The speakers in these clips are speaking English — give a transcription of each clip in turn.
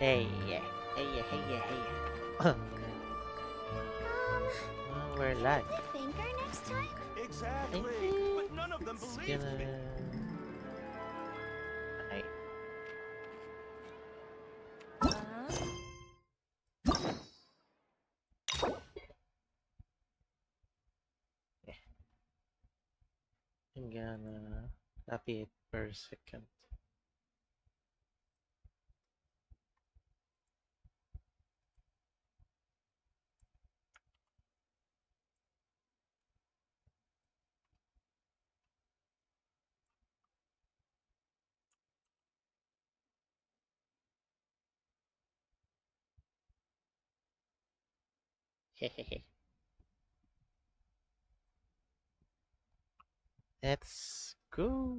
Hey, yeah. Hey, yeah, hey, yeah, hey, yeah. We're live. The banker next time? I Exactly. think But none of them it's believe gonna... me. I... Yeah, I'm gonna copy it per second. Hehehe. Let's go.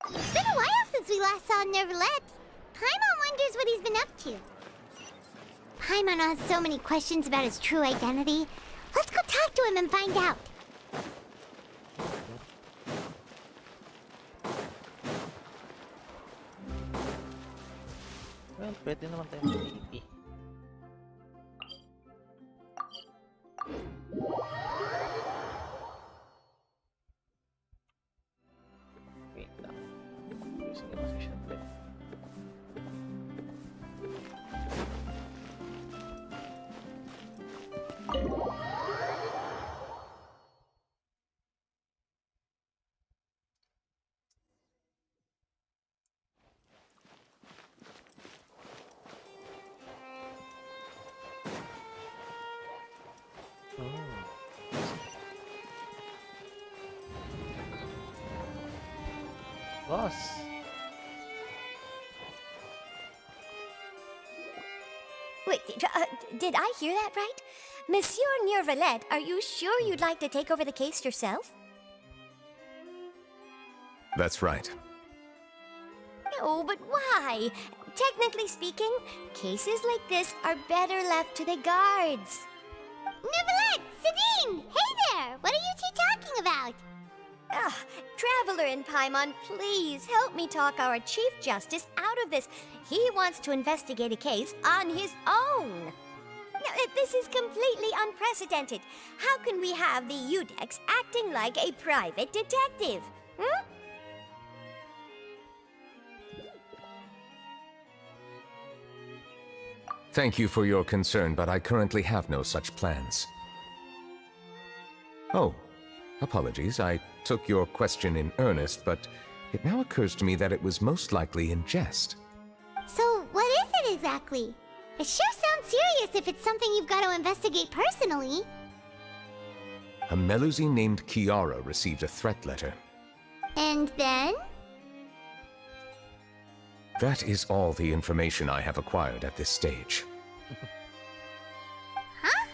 It's been a while since we last saw Neuvillette. Paimon wonders what he's been up to. Paimon has so many questions about his true identity. Let's go talk to him and find out. Well, pwede naman tayo mag-TP. Wait lang. Using the position plate. Boss! Wait, did I hear that right? Monsieur Neuvillette, are you sure you'd like to take over the case yourself? That's right. No, but why? Technically speaking, cases like this are better left to the guards. Neuvillette! Sedine! Hey there! What are you two talking about? Ah, Traveler and Paimon, please help me talk our Chief Justice out of this. He wants to investigate a case on his own. Now, this is completely unprecedented. How can we have the Udex acting like a private detective? Hmm? Thank you for your concern, but I currently have no such plans. Oh, apologies. I took your question in earnest, but it now occurs to me that it was most likely in jest. So, what is it exactly? It sure sounds serious if it's something you've got to investigate personally. A Melusi named Kiara received a threat letter. And then? That is all the information I have acquired at this stage. Huh?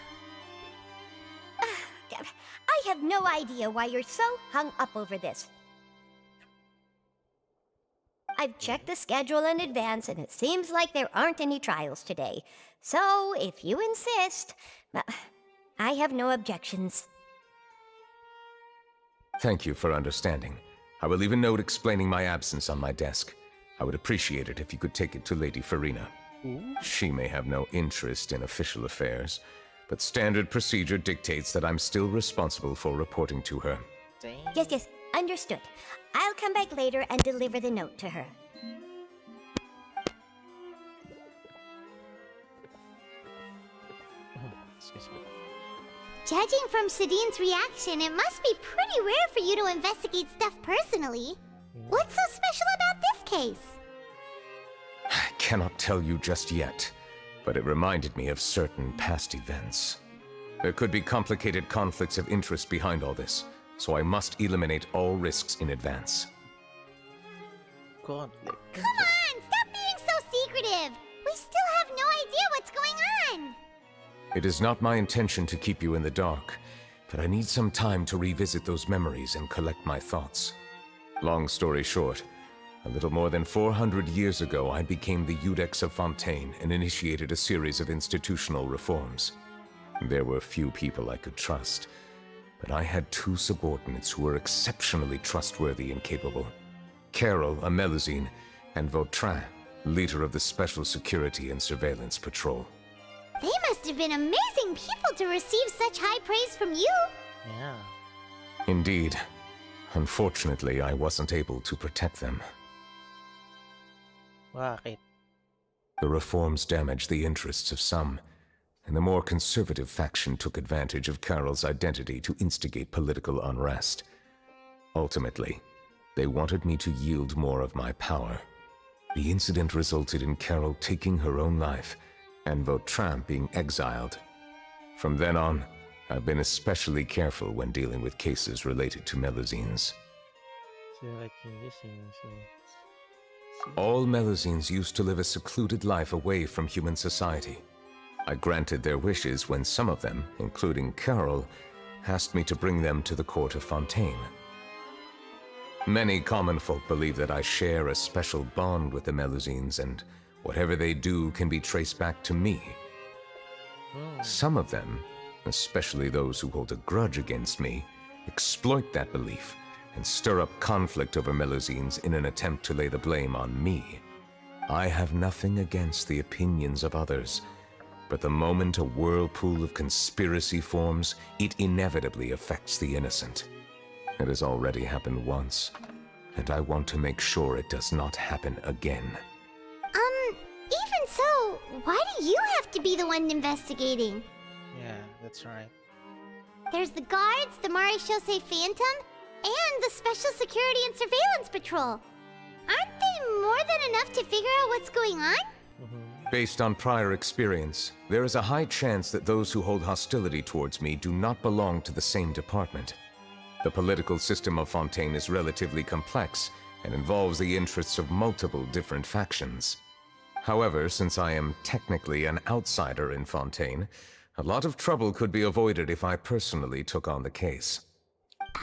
I have no idea why you're so hung up over this. I've checked the schedule in advance, and it seems like there aren't any trials today. So, if you insist, I have no objections. Thank you for understanding. I will leave a note explaining my absence on my desk. I would appreciate it if you could take it to Lady Farina. She may have no interest in official affairs, but standard procedure dictates that I'm still responsible for reporting to her. Dang. Yes, understood. I'll come back later and deliver the note to her. Excuse me. Judging from Sedine's reaction, it must be pretty rare for you to investigate stuff personally. What's so special about this case? I cannot tell you just yet, but it reminded me of certain past events. There could be complicated conflicts of interest behind all this, so I must eliminate all risks in advance. Conflict. Come on, stop being so secretive! We still have no idea what's going on! It is not my intention to keep you in the dark, but I need some time to revisit those memories and collect my thoughts. Long story short, A little more than 400 years ago, I became the Iudex of Fontaine and initiated a series of institutional reforms. There were few people I could trust, but I had two subordinates who were exceptionally trustworthy and capable. Carol, a Melusine, and Vautrin, leader of the Special Security and Surveillance Patrol. They must have been amazing people to receive such high praise from you. Yeah. Indeed. Unfortunately, I wasn't able to protect them. Bakit? The reforms damaged the interests of some, and the more conservative faction took advantage of Carol's identity to instigate political unrest. Ultimately, they wanted me to yield more of my power. The incident resulted in Carol taking her own life, and Vautrin being exiled. From then on, I've been especially careful when dealing with cases related to Melusines. All Melusines used to live a secluded life away from human society. I granted their wishes when some of them, including Carol, asked me to bring them to the court of Fontaine. Many common folk believe that I share a special bond with the Melusines, and whatever they do can be traced back to me. Some of them, especially those who hold a grudge against me, exploit that belief and stir up conflict over Melusines in an attempt to lay the blame on me. I have nothing against the opinions of others, but the moment a whirlpool of conspiracy forms, it inevitably affects the innocent. It has already happened once, and I want to make sure it does not happen again. Even so, why do you have to be the one investigating? Yeah, that's right. There's the guards, the Maréchaussée Phantom, and the Special Security and Surveillance Patrol. Aren't they more than enough to figure out what's going on? Based on prior experience, there is a high chance that those who hold hostility towards me do not belong to the same department. The political system of Fontaine is relatively complex and involves the interests of multiple different factions. However, since I am technically an outsider in Fontaine, a lot of trouble could be avoided if I personally took on the case.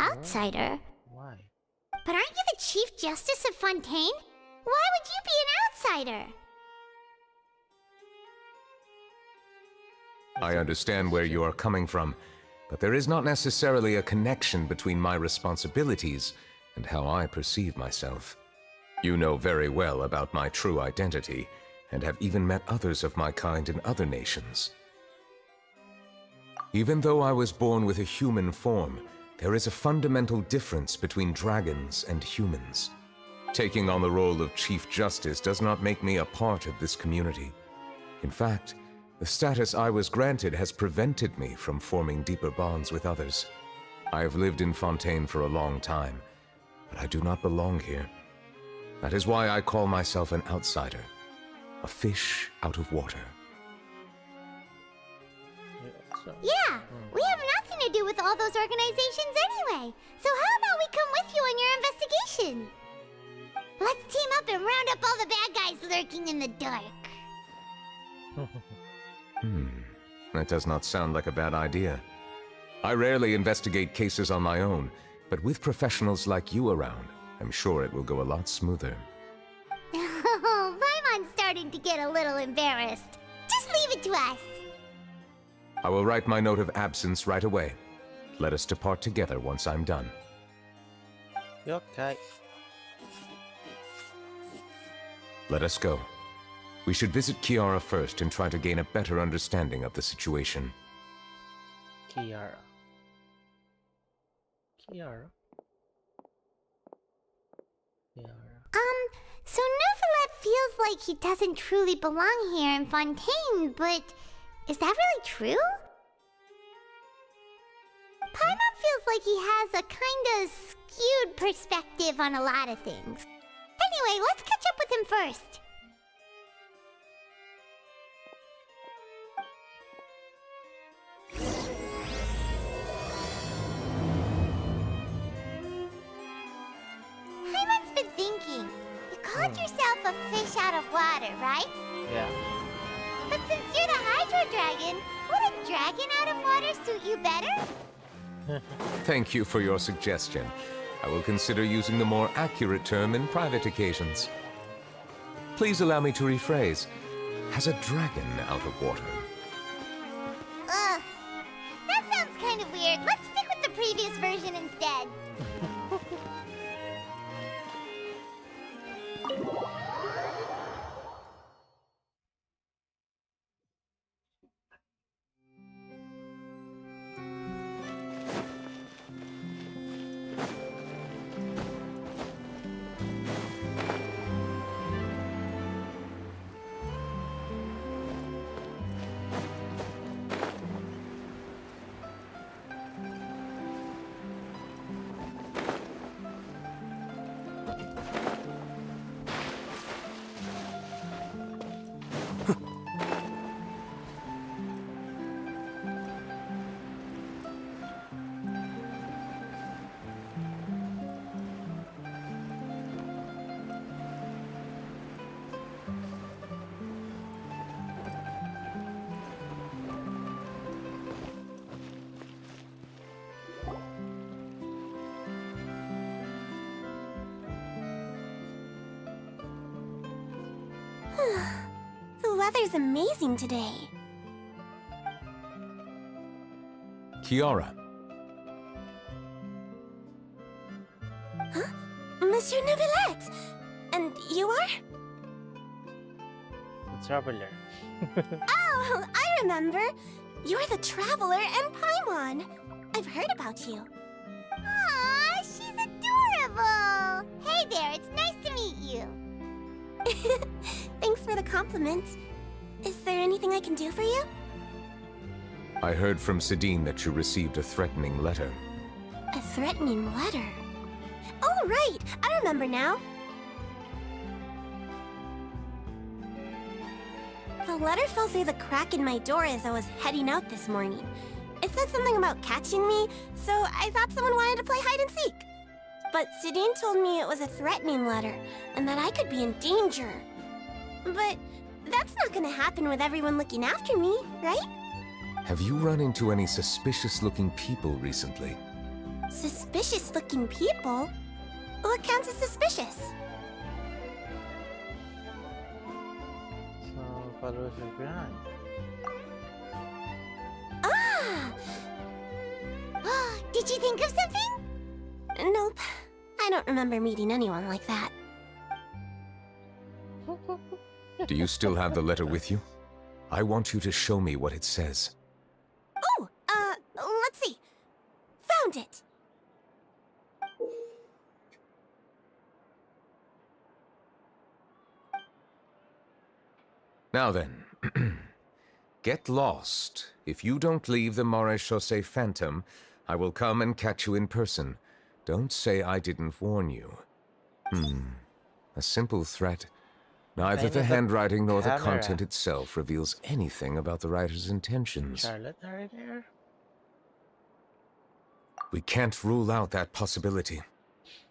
Outsider? Why? But aren't you the Chief Justice of Fontaine? Why would you be an outsider? I understand where you are coming from, but there is not necessarily a connection between my responsibilities and how I perceive myself. You know very well about my true identity, and have even met others of my kind in other nations. Even though I was born with a human form, there is a fundamental difference between dragons and humans. Taking on the role of Chief Justice does not make me a part of this community. In fact, the status I was granted has prevented me from forming deeper bonds with others. I have lived in Fontaine for a long time, but I do not belong here. That is why I call myself an outsider, a fish out of water. Yeah, we have nothing to do with all those organizations anyway. So how about we come with you on your investigation? Let's team up and round up all the bad guys lurking in the dark. That does not sound like a bad idea. I rarely investigate cases on my own, but with professionals like you around, I'm sure it will go a lot smoother. Oh, Paimon's starting to get a little embarrassed. Just leave it to us. I will write my note of absence right away. Let us depart together once I'm done. Okay. Let us go. We should visit Kiara first and try to gain a better understanding of the situation. Kiara. Kiara? So Neuvillette feels like he doesn't truly belong here in Fontaine, but is that really true? Paimon feels like he has a kinda skewed perspective on a lot of things. Anyway, let's catch up with him first. Paimon's been thinking. You called yourself a fish out of water, right? Yeah. But since you're the Hydro Dragon, would a dragon out of water suit you better? Thank you for your suggestion. I will consider using the more accurate term in private occasions. Please allow me to rephrase. Has a dragon out of water? Ugh. That sounds kind of weird. Let's stick with the previous version instead. The weather's amazing today. Kiara, Monsieur Neuvillette! And you are? The Traveler. Oh, I remember. You're the Traveler and Paimon. I've heard about you. Aw, she's adorable! Hey there, it's nice to meet you. Thanks for the compliment. Is there anything I can do for you? I heard from Sidine that you received a threatening letter. A threatening letter? Oh, right! I remember now. The letter fell through the crack in my door as I was heading out this morning. It said something about catching me, so I thought someone wanted to play hide and seek. But Sidine told me it was a threatening letter, and that I could be in danger. But that's not gonna happen with everyone looking after me, right? Have you run into any suspicious-looking people recently? Suspicious-looking people? What counts as suspicious? So, followers are behind. Ah! Did you think of something? Nope. I don't remember meeting anyone like that. Do you still have the letter with you? I want you to show me what it says. Oh, let's see. Found it. Now then, get lost. If you don't leave the Maréchaussée Phantom, I will come and catch you in person. Don't say I didn't warn you. A simple threat. Neither the handwriting nor the content itself reveals anything about the writer's intentions. Charlotte, are you there? We can't rule out that possibility.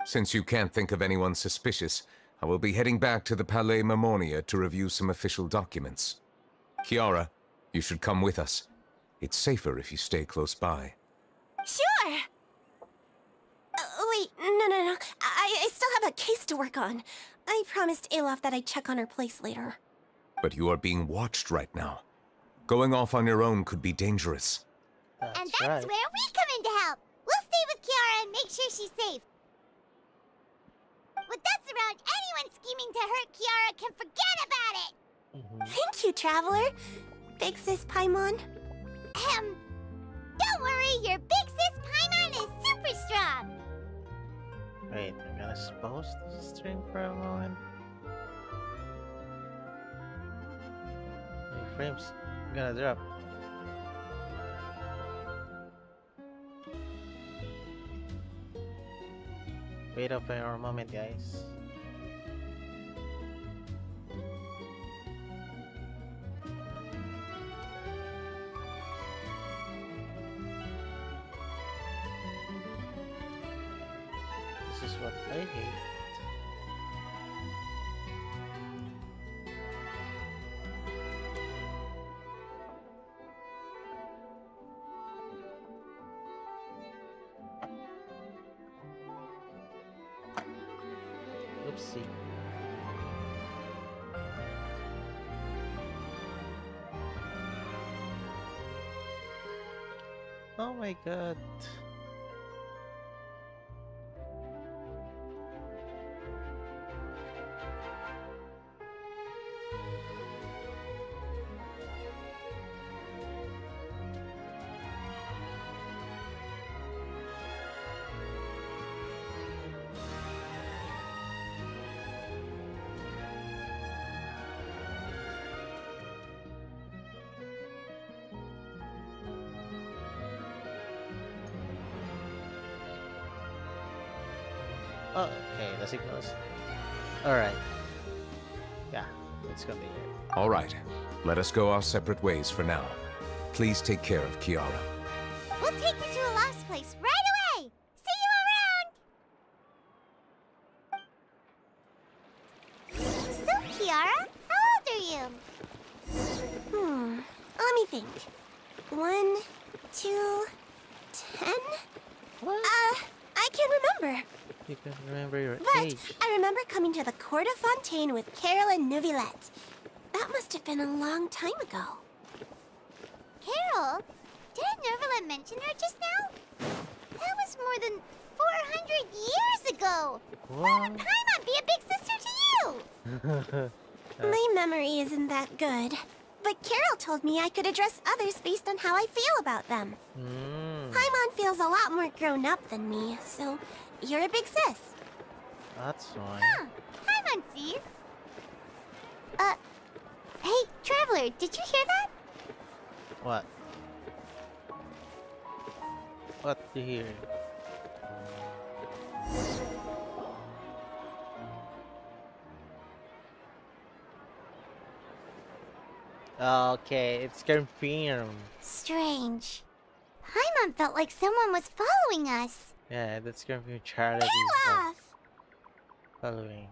Since you can't think of anyone suspicious, I will be heading back to the Palais Mermonia to review some official documents. Kiara, you should come with us. It's safer if you stay close by. Sure! Wait, no. I still have a case to work on. I promised Alof that I'd check on her place later. But you are being watched right now. Going off on your own could be dangerous. And That's that's right. where we come in to help. We'll stay with Kiara and make sure she's safe. With us around, anyone scheming to hurt Kiara can forget about it! Thank you, Traveler. Big Sis Paimon. Don't worry, your big sis Paimon is super strong! Wait, I'm gonna pause the stream for a moment. My frames gonna drop. Wait up for a moment, guys. This is what I hate. Oopsie. Oh my god. Oh, okay, the signals. Alright. Yeah, it's gonna be it. All right, let us go our separate ways for now. Please take care of Kiara. We'll take you to a lost place right away! See you around! So, Kiara, how old are you? Let me think. 1, 2, 10? What? I can't remember. You can remember your But age. I remember coming to the Court of Fontaine with Carol and Neuvillette. That must have been a long time ago. Carol? Didn't Neuvillette mention her just now? That was more than 400 years ago! Why would What? Paimon be a big sister to you? My memory isn't that good. But Carol told me I could address others based on how I feel about them. Paimon feels a lot more grown up than me, so you're a big sis. That's fine. Huh. Paimon sees. Hey, Traveler, did you hear that? What? What do you hear? Okay, it's confirmed. Strange. Paimon felt like someone was following us. Yeah, that's confirmed. Charlotte is Olaf! following.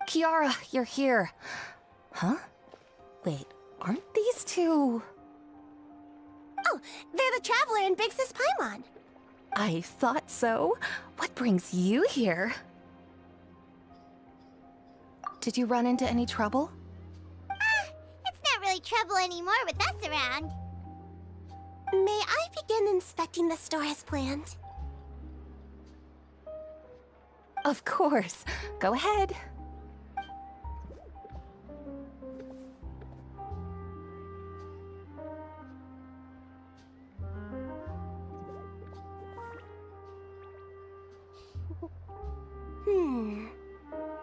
Kiara, you're here. Huh? Wait, aren't these two... Oh, they're the Traveler and Big Sis Paimon. I thought so. What brings you here? Did you run into any trouble? It's not really trouble anymore with us around. May I begin inspecting the store as planned? Of course. Go ahead.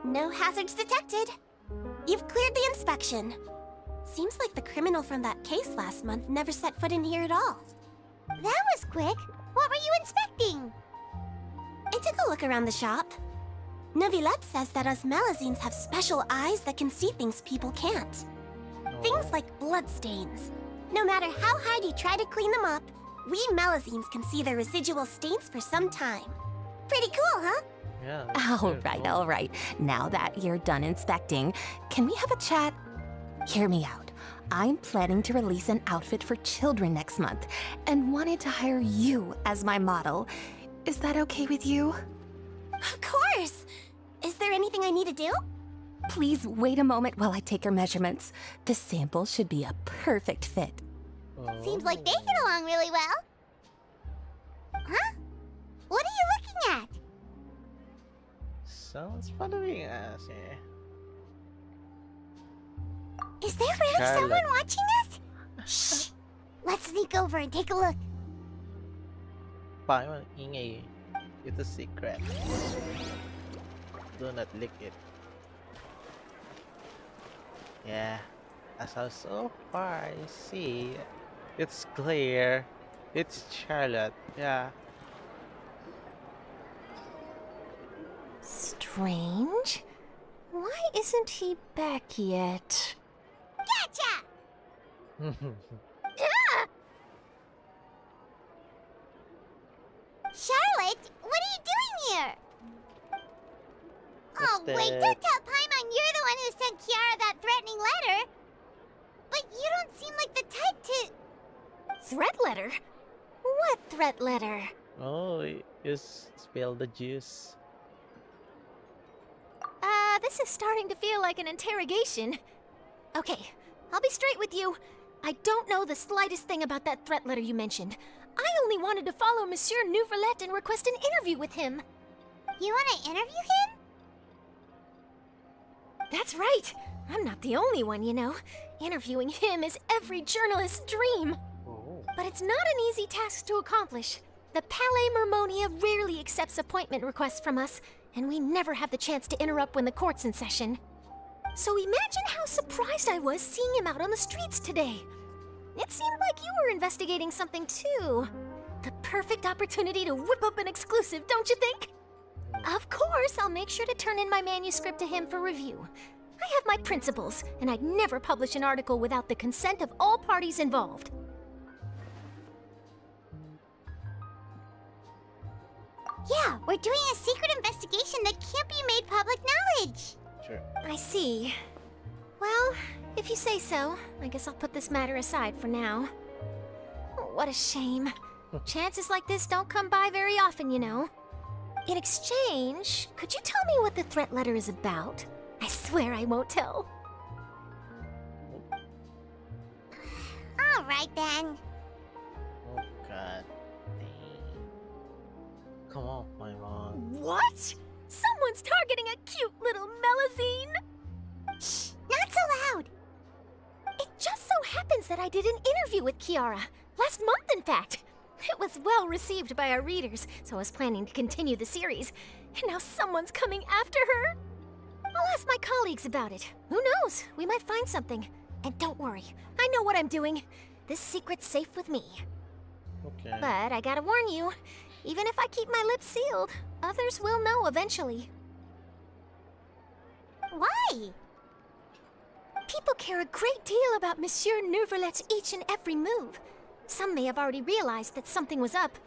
No hazards detected. You've cleared the inspection. Seems like the criminal from that case last month never set foot in here at all. That was quick. What were you inspecting? I took a look around the shop. Neuvillette says that us Melazines have special eyes that can see things people can't. Things like bloodstains. No matter how hard you try to clean them up, we Melazines can see the residual stains for some time. Pretty cool, huh? Yeah. that's All very right, cool. all right. Now that you're done inspecting, can we have a chat? Hear me out. I'm planning to release an outfit for children next month and wanted to hire you as my model. Is that okay with you? Of course! Is there anything I need to do? Please wait a moment while I take your measurements. The sample should be a perfect fit. Seems like they get along really well. Huh? What are you looking at? Someone's following us, yeah. Is there really Charlotte. someone watching us? Shh! Let's sneak over and take a look. Paimon, ingay. It's a secret. Do not lick it. Yeah. As of so far I see, it's clear. It's Charlotte. Yeah. Strange. Why isn't he back yet? Gotcha! Charlotte, what are you doing here? Oh, What's wait, that? don't tell Paimon you're the one who sent Kiara that threatening letter. But you don't seem like the type to... Threat letter? What threat letter? Oh, you spill the juice. this is starting to feel like an interrogation. Okay, I'll be straight with you. I don't know the slightest thing about that threat letter you mentioned. I only wanted to follow Monsieur Neuvillette and request an interview with him. You want to interview him? That's right. I'm not the only one, you know. Interviewing him is every journalist's dream. Oh. But it's not an easy task to accomplish. The Palais Mermonia rarely accepts appointment requests from us, and we never have the chance to interrupt when the court's in session. So imagine how surprised I was seeing him out on the streets today. It seemed like you were investigating something too. The perfect opportunity to whip up an exclusive, don't you think? Of course, I'll make sure to turn in my manuscript to him for review. I have my principles, and I'd never publish an article without the consent of all parties involved. Yeah, we're doing a secret investigation that can't be made public knowledge. Sure. I see. Well, if you say so, I guess I'll put this matter aside for now. Oh, what a shame. Chances like this don't come by very often, you know. In exchange, could you tell me what the threat letter is about? I swear I won't tell. All right then. Oh god. Dang. Come on, my mom. What? Someone's targeting a cute little Melazine? Shh, not so loud. It just so happens that I did an interview with Kiara. Last month, in fact. It was well received by our readers, so I was planning to continue the series. And now someone's coming after her. I'll ask my colleagues about it. Who knows? We might find something. And don't worry, I know what I'm doing. This secret's safe with me. Okay. But I gotta warn you, even if I keep my lips sealed, others will know eventually. Why? People care a great deal about Monsieur Neuvillette's each and every move. Some may have already realized that something was up.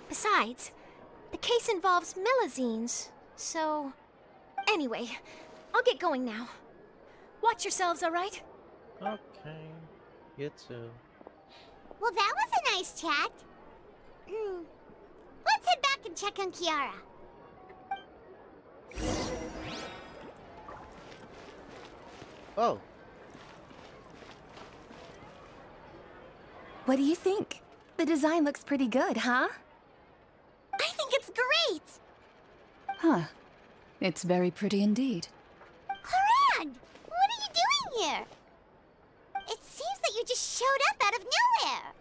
Besides, the case involves Melazines, so... Anyway, I'll get going now. Watch yourselves, all right? Okay. You too. Well, that was a nice chat. Let's head back and check on Kiara. Oh. What do you think? The design looks pretty good, huh? I think it's great! Huh. It's very pretty indeed. Haran! What are you doing here? It seems that you just showed up out of nowhere.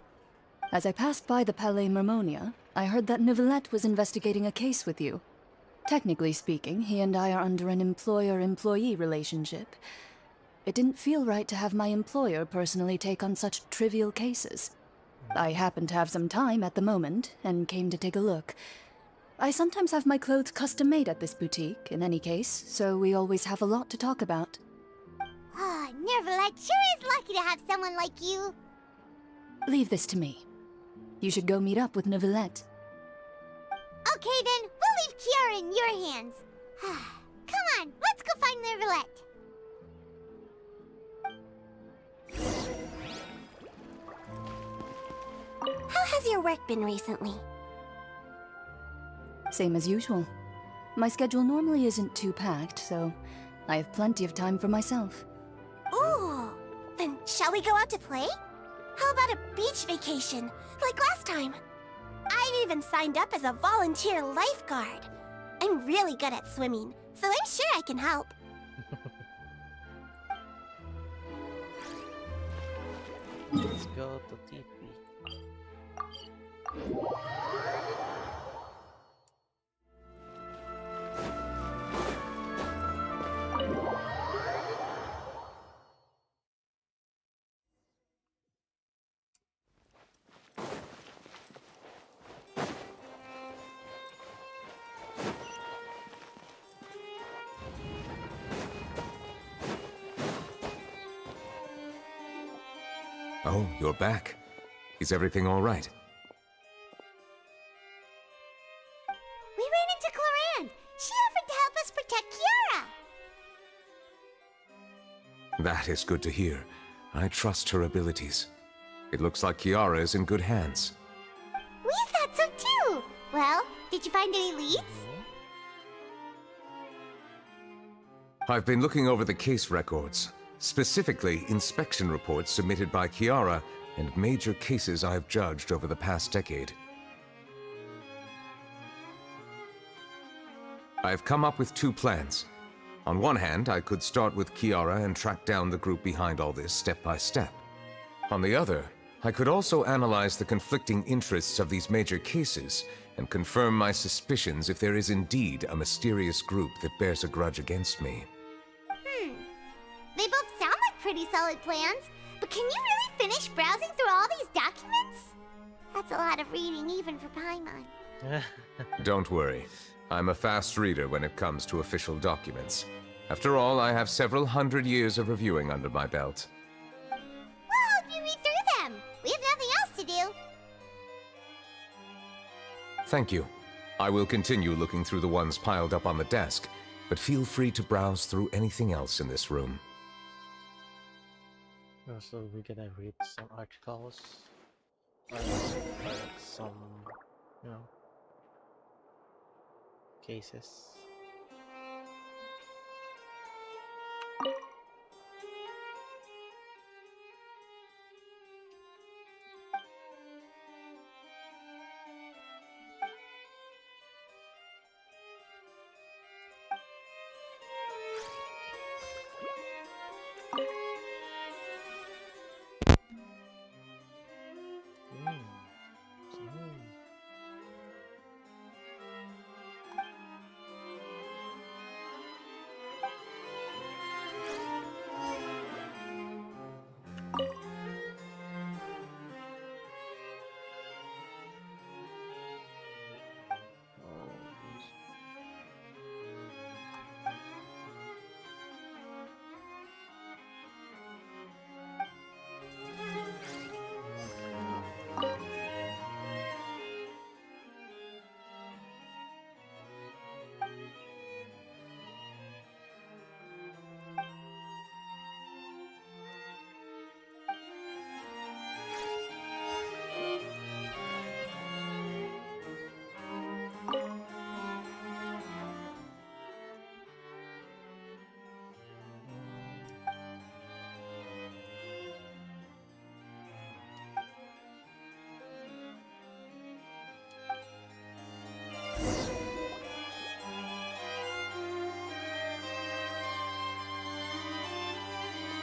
As I passed by the Palais Mermonia, I heard that Neuvillette was investigating a case with you. Technically speaking, he and I are under an employer-employee relationship. It didn't feel right to have my employer personally take on such trivial cases. I happened to have some time at the moment, and came to take a look. I sometimes have my clothes custom-made at this boutique, in any case, so we always have a lot to talk about. Ah, Neuvillette sure is lucky to have someone like you. Leave this to me. You should go meet up with Neuvillette. Okay then, we'll leave Kiara in your hands. Come on, let's go find Neuvillette. How has your work been recently? Same as usual. My schedule normally isn't too packed, so I have plenty of time for myself. Ooh, then shall we go out to play? How about a beach vacation, like last time? I've even signed up as a volunteer lifeguard. I'm really good at swimming, so I'm sure I can help. Let's go to TP. Oh, you're back. Is everything all right? We ran into Cloran. She offered to help us protect Kiara. That is good to hear. I trust her abilities. It looks like Kiara is in good hands. We thought so too. Well, did you find any leads? I've been looking over the case records, specifically inspection reports submitted by Kiara and major cases I've judged over the past decade. I've come up with two plans. On one hand, I could start with Kiara and track down the group behind all this step by step. On the other, I could also analyze the conflicting interests of these major cases and confirm my suspicions if there is indeed a mysterious group that bears a grudge against me. They both sound like pretty solid plans, but can you really finish browsing through all these documents? That's a lot of reading even for Paimon. Don't worry. I'm a fast reader when it comes to official documents. After all, I have several hundred years of reviewing under my belt. Well, help you read through them. We have nothing else to do. Thank you. I will continue looking through the ones piled up on the desk, but feel free to browse through anything else in this room. So we're gonna read some articles, some, you know, cases.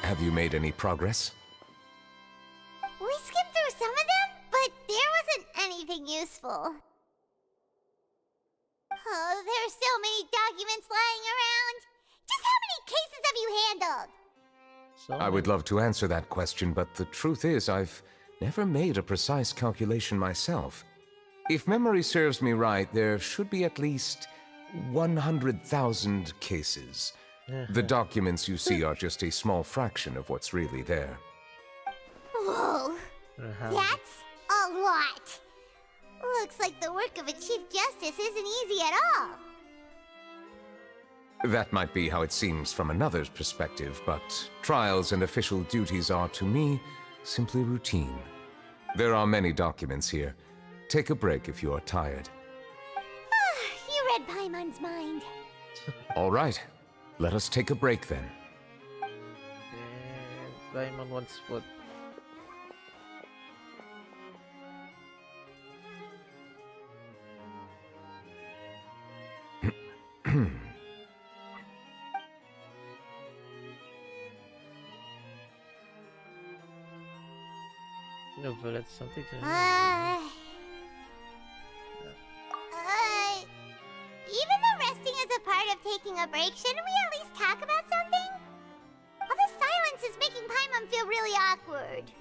Have you made any progress? We skipped through some of them, but there wasn't anything useful. Oh, there's so many documents lying around. Just how many cases have you handled? I would love to answer that question, but the truth is I've never made a precise calculation myself. If memory serves me right, there should be at least 100,000 cases. The documents you see are just a small fraction of what's really there. Whoa, that's a lot. Looks like the work of a Chief Justice isn't easy at all. That might be how it seems from another's perspective, but trials and official duties are, to me, simply routine. There are many documents here. Take a break if you are tired. You read Paimon's mind. All right. Let us take a break then. And Paimon wants food. Neuvillette, something to Even though resting is a part of taking a break, shouldn't we at least talk about something? All the silence is making Paimon feel really awkward.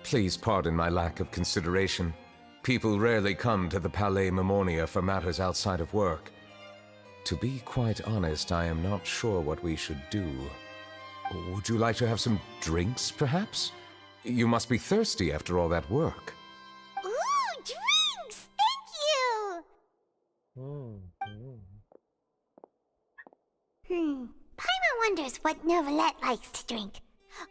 Please pardon my lack of consideration. People rarely come to the Palais Mermonia for matters outside of work. To be quite honest, I am not sure what we should do. Would you like to have some drinks, perhaps? You must be thirsty after all that work. Ooh, drinks! Thank you! Paimon wonders what Neuvillette likes to drink.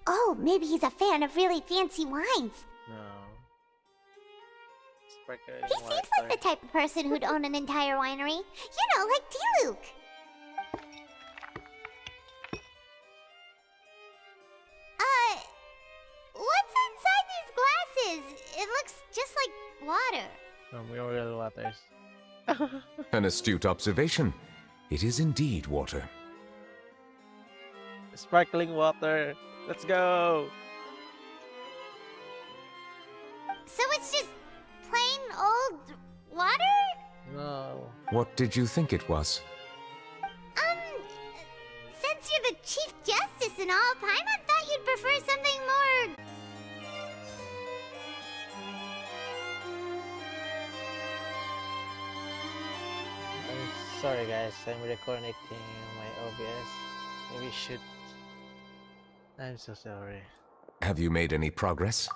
Oh, maybe he's a fan of really fancy wines. No. He seems like the type of person who'd own an entire winery. You know, like T-Luke. looks just like water. No, mineral waters. An astute observation. It is indeed water. Sparkling water. Let's go. So it's just plain old water? No. What did you think it was? Since you're the Chief Justice and all, Paimon thought you'd prefer something more... I'm sorry guys, I'm reconnecting my OBS. Maybe should... I'm so sorry. Have you made any progress?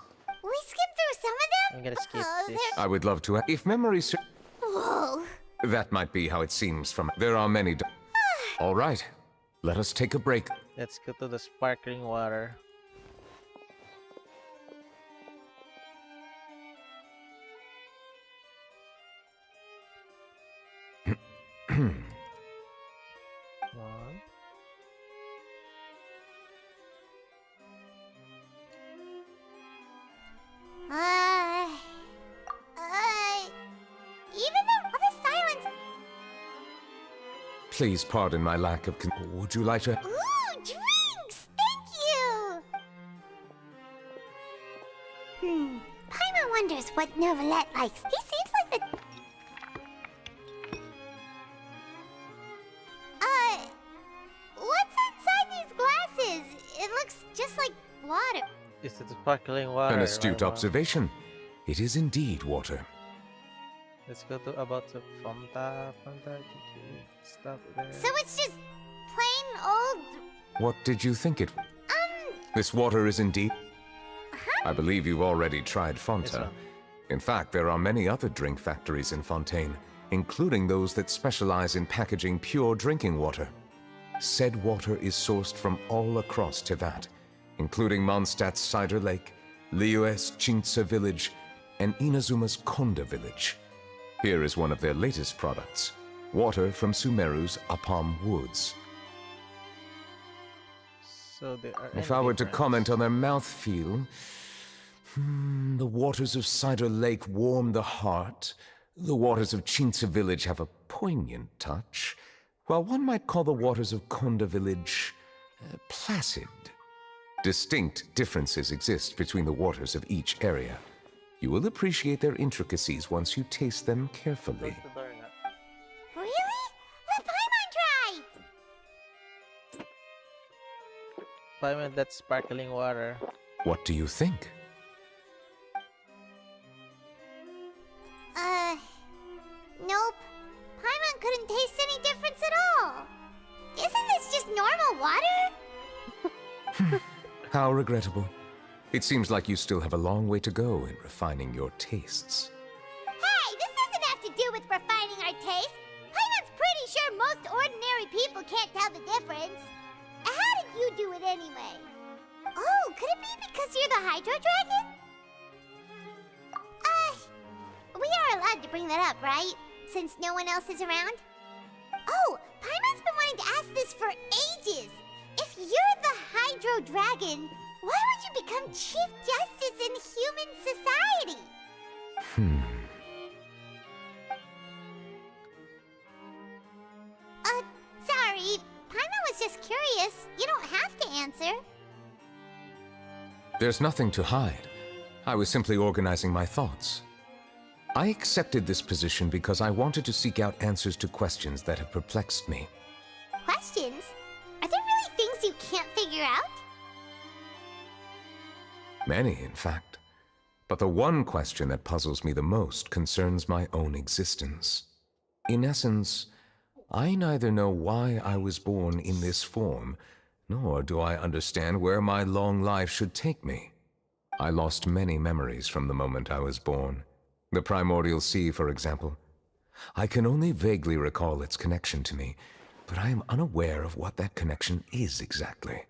We skipped through some of them? I'm gonna skip this. I would love to. If memory serves. Whoa. That might be how it seems from. There are many. All right. Let us take a break. Let's go to the sparkling water. One. Even though all the silence... Please pardon my lack of. Would you like to? Ooh, drinks! Thank you! Paimon wonders what Neuvillette likes. He seems like the... What's inside these glasses? It looks just like water. Is it sparkling water? An astute Right, observation. It is indeed water. let's go to about the Fanta stuff there. So it's just plain old... What did you think it? This water is indeed. I believe you've already tried This Fanta. one. In fact, there are many other drink factories in Fontaine, including those that specialize in packaging pure drinking water. Said water is sourced from all across Tevat, including Mondstadt's Cider Lake, Liyue's Chintsa Village, and Inazuma's Konda Village. Here is one of their latest products, water from Sumeru's Apam Woods. So there are If any I were to difference? comment on their mouthfeel, the waters of Cider Lake warm the heart. The waters of Chintsa Village have a poignant touch, while one might call the waters of Konda Village placid. Distinct differences exist between the waters of each area. You will appreciate their intricacies once you taste them carefully. Close the door nga. Really? Let Paimon try! Paimon, that's sparkling water. What do you think? Nope. Paimon couldn't taste any difference at all. Isn't this just normal water? How regrettable. It seems like you still have a long way to go in refining your tastes. Hey, this doesn't have to do with refining our taste. Paimon's pretty sure most ordinary people can't tell the difference. How did you do it anyway? Oh, could it be because you're the Hydro Dragon? We are allowed to bring that up, right? Since no one else is around? Oh, Paimon's been wanting to ask this for ages. If you're the Hydro Dragon, why would you become Chief Justice in human society? Sorry. Paimon was just curious. You don't have to answer. There's nothing to hide. I was simply organizing my thoughts. I accepted this position because I wanted to seek out answers to questions that have perplexed me. Questions? Are there really things you can't figure out? Many, in fact. But the one question that puzzles me the most concerns my own existence. In essence, I neither know why I was born in this form, nor do I understand where my long life should take me. I lost many memories from the moment I was born. The primordial sea, for example. I can only vaguely recall its connection to me, but I am unaware of what that connection is exactly.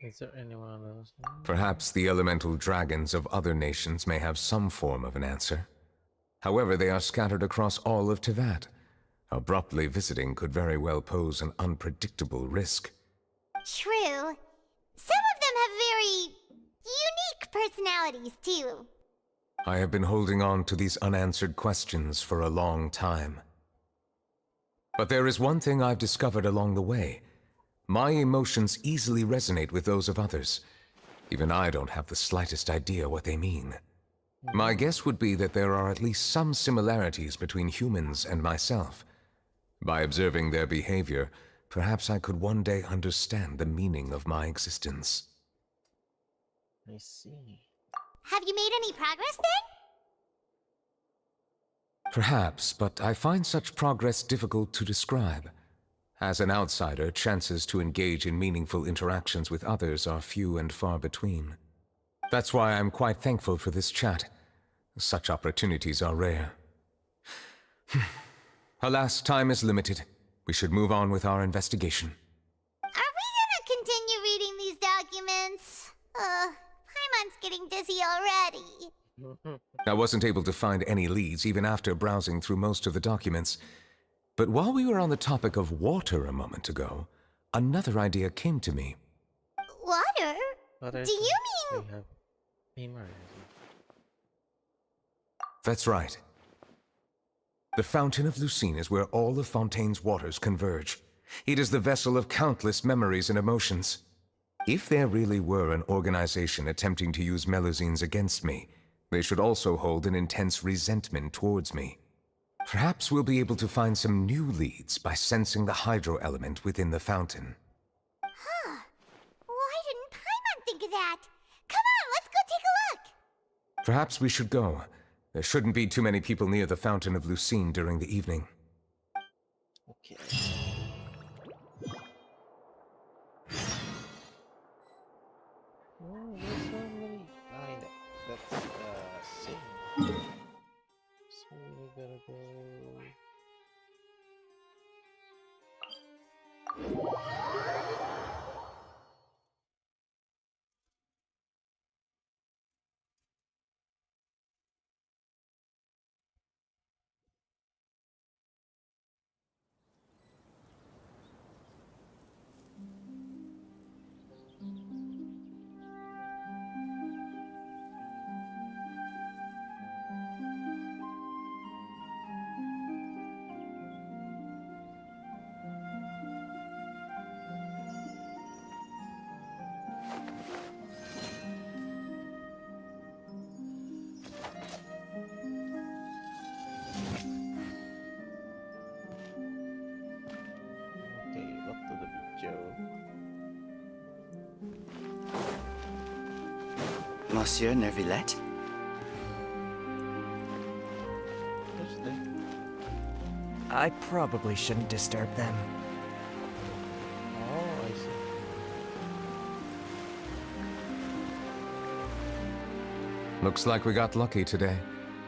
Is there any one of those? Perhaps the elemental dragons of other nations may have some form of an answer. However, they are scattered across all of Tevat. Abruptly visiting could very well pose an unpredictable risk. True. Some of them have very personalities, too. I have been holding on to these unanswered questions for a long time. But there is one thing I've discovered along the way. My emotions easily resonate with those of others. Even I don't have the slightest idea what they mean. My guess would be that there are at least some similarities between humans and myself. By observing their behavior, perhaps I could one day understand the meaning of my existence. I see. Have you made any progress then? Perhaps, but I find such progress difficult to describe. As an outsider, chances to engage in meaningful interactions with others are few and far between. That's why I'm quite thankful for this chat. Such opportunities are rare. Alas, time is limited. We should move on with our investigation. Are we gonna continue reading these documents? Paimon's getting dizzy already. I wasn't able to find any leads even after browsing through most of the documents. But while we were on the topic of water a moment ago, another idea came to me. Water? What Do you mean... We have memorized. That's right. The Fountain of Lucine is where all of Fontaine's waters converge. It is the vessel of countless memories and emotions. If there really were an organization attempting to use Melusines against me, they should also hold an intense resentment towards me. Perhaps we'll be able to find some new leads by sensing the hydro element within the fountain. Huh. Why didn't Paimon think of that? Come on, let's go take a look! Perhaps we should go. There shouldn't be too many people near the Fountain of Lucine during the evening. Okay. Oh, there's so many. That's same. So we gotta go. Okay, back to the video. Monsieur Neuvillette? Who's there? I probably shouldn't disturb them. Oh, I see. Looks like we got lucky today.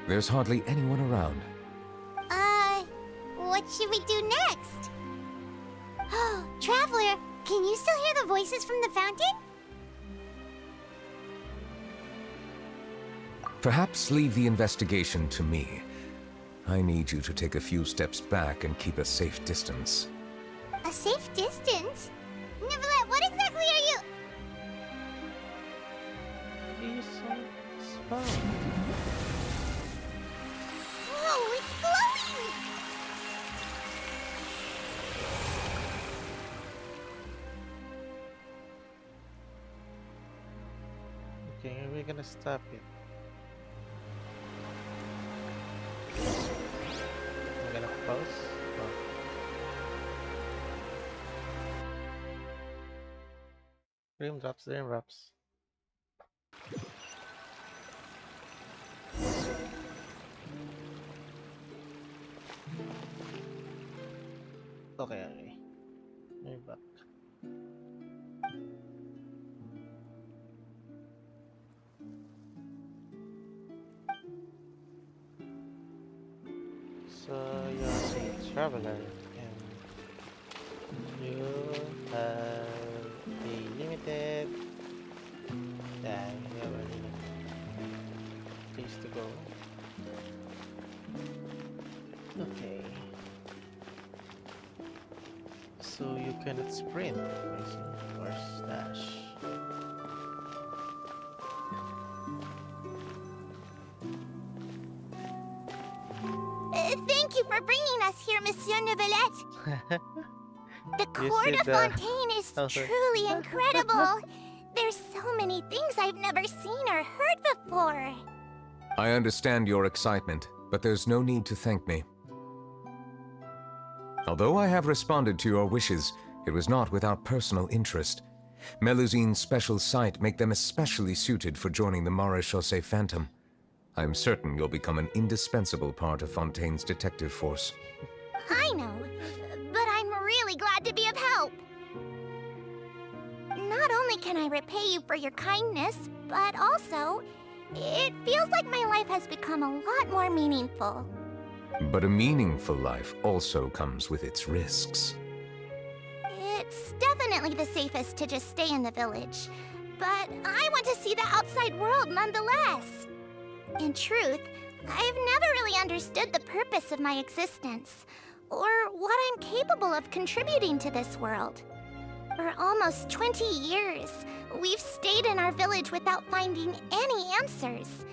There's hardly anyone around. What should we do next? Oh, Traveler, can you still hear the voices from the fountain? Perhaps leave the investigation to me. I need you to take a few steps back and keep a safe distance. A safe distance? Neuvillette, what exactly are you... He's so spell. Whoa, it's glowing! Okay, we're gonna stop it. I'm gonna pause. Oh. Raindrops, raindrops. Okay, okay. We're back. So you're a traveler and you have a limited time. You have a limited place to go. Okay. So you cannot sprint, I see, or dash. Thank you for bringing us here, Monsieur Neuvillette. The You court see of the- Fontaine is Also- truly incredible. There's so many things I've never seen or heard before. I understand your excitement, but there's no need to thank me. Although I have responded to your wishes, it was not without personal interest. Melusine's special sight make them especially suited for joining the Maréchaussée Phantom. I'm certain you'll become an indispensable part of Fontaine's detective force. I know, but I'm really glad to be of help. Not only can I repay you for your kindness, but also, it feels like my life has become a lot more meaningful. But a meaningful life also comes with its risks. It's definitely the safest to just stay in the village, but I want to see the outside world nonetheless. In truth, I've never really understood the purpose of my existence, or what I'm capable of contributing to this world. For almost 20 years, we've stayed in our village without finding any answers.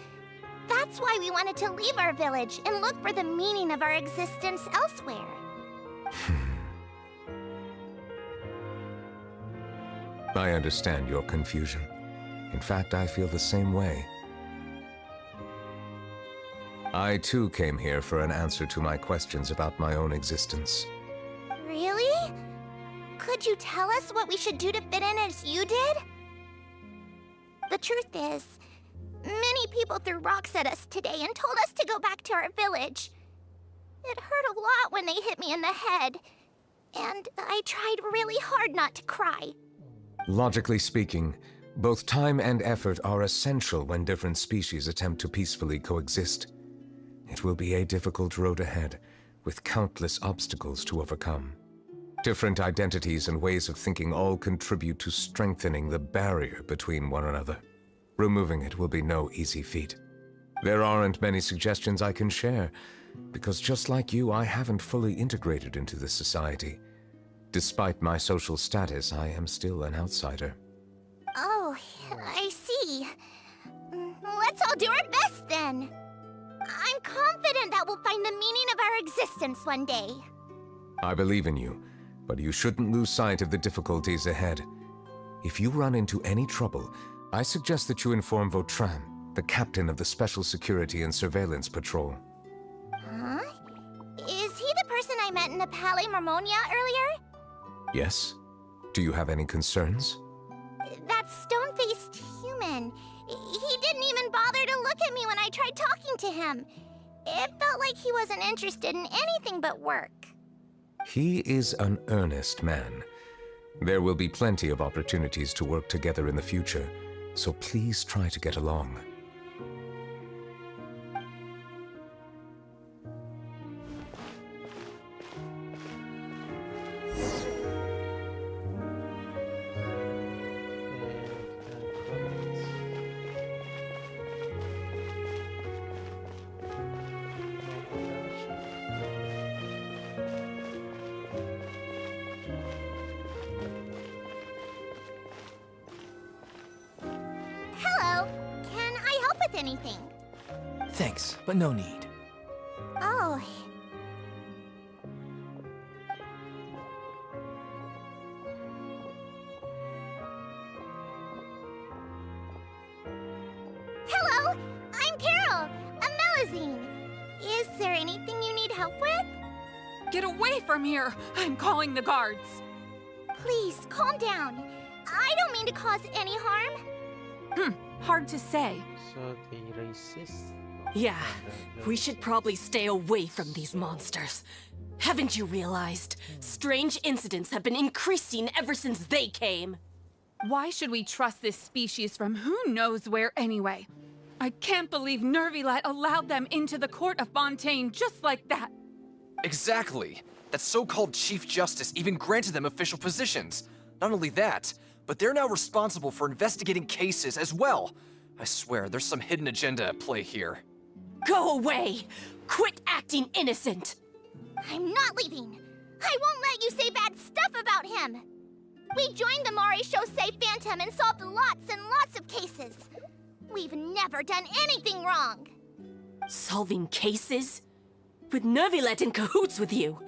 That's why we wanted to leave our village and look for the meaning of our existence elsewhere. I understand your confusion. In fact, I feel the same way. I too came here for an answer to my questions about my own existence. Really? Could you tell us what we should do to fit in as you did? The truth is, many people threw rocks at us today and told us to go back to our village. It hurt a lot when they hit me in the head, and I tried really hard not to cry. Logically speaking, both time and effort are essential when different species attempt to peacefully coexist. It will be a difficult road ahead, with countless obstacles to overcome. Different identities and ways of thinking all contribute to strengthening the barrier between one another. Removing it will be no easy feat. There aren't many suggestions I can share, because just like you, I haven't fully integrated into this society. Despite my social status, I am still an outsider. Oh, I see. Let's all do our best then. I'm confident that we'll find the meaning of our existence one day. I believe in you, but you shouldn't lose sight of the difficulties ahead. If you run into any trouble, I suggest that you inform Vautrin, the captain of the Special Security and Surveillance Patrol. Huh? Is he the person I met in the Palais Marmonia earlier? Yes? Do you have any concerns? That stone-faced human. He didn't even bother to look at me when I tried talking to him. It felt like he wasn't interested in anything but work. He is an earnest man. There will be plenty of opportunities to work together in the future, so please try to get along. Hello. Can I help with anything? Thanks, but no need. Oh. Hello, I'm Carol, a Melusine. Is there anything you need help with? Get away from here! I'm calling the guards! Please, calm down. I don't mean to cause any harm. Hard to say. So they racist. Yeah, we should probably stay away from these monsters. Haven't you realized? Strange incidents have been increasing ever since they came. Why should we trust this species from who knows where anyway? I can't believe Neuvillette allowed them into the court of Fontaine just like that. Exactly. That so-called Chief Justice even granted them official positions. Not only that, but they're now responsible for investigating cases as well. I swear, there's some hidden agenda at play here. Go away! Quit acting innocent! I'm not leaving. I won't let you say bad stuff about him. We joined the Maréchaussée Phantom and solved lots and lots of cases. We've never done anything wrong. Solving cases? With Neuvillette in cahoots with you.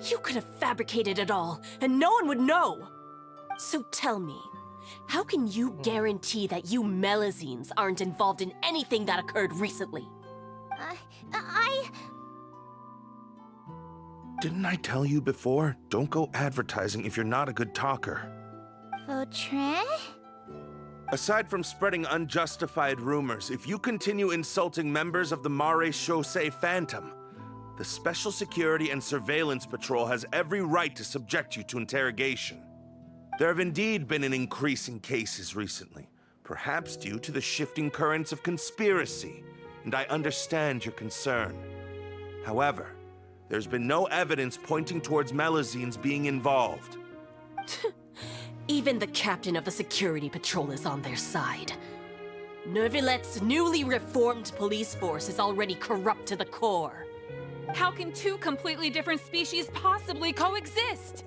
You could have fabricated it all, and no one would know. So tell me, how can you guarantee that you Melazines aren't involved in anything that occurred recently? Didn't I tell you before? Don't go advertising if you're not a good talker. Vautrin? Aside from spreading unjustified rumors, if you continue insulting members of the Mare Chaussee Phantom, the Special Security and Surveillance Patrol has every right to subject you to interrogation. There have indeed been an increase in cases recently, perhaps due to the shifting currents of conspiracy, and I understand your concern. However, there's been no evidence pointing towards Melazines being involved. Even the captain of the security patrol is on their side. Neuvillette's newly reformed police force is already corrupt to the core. How can two completely different species possibly coexist?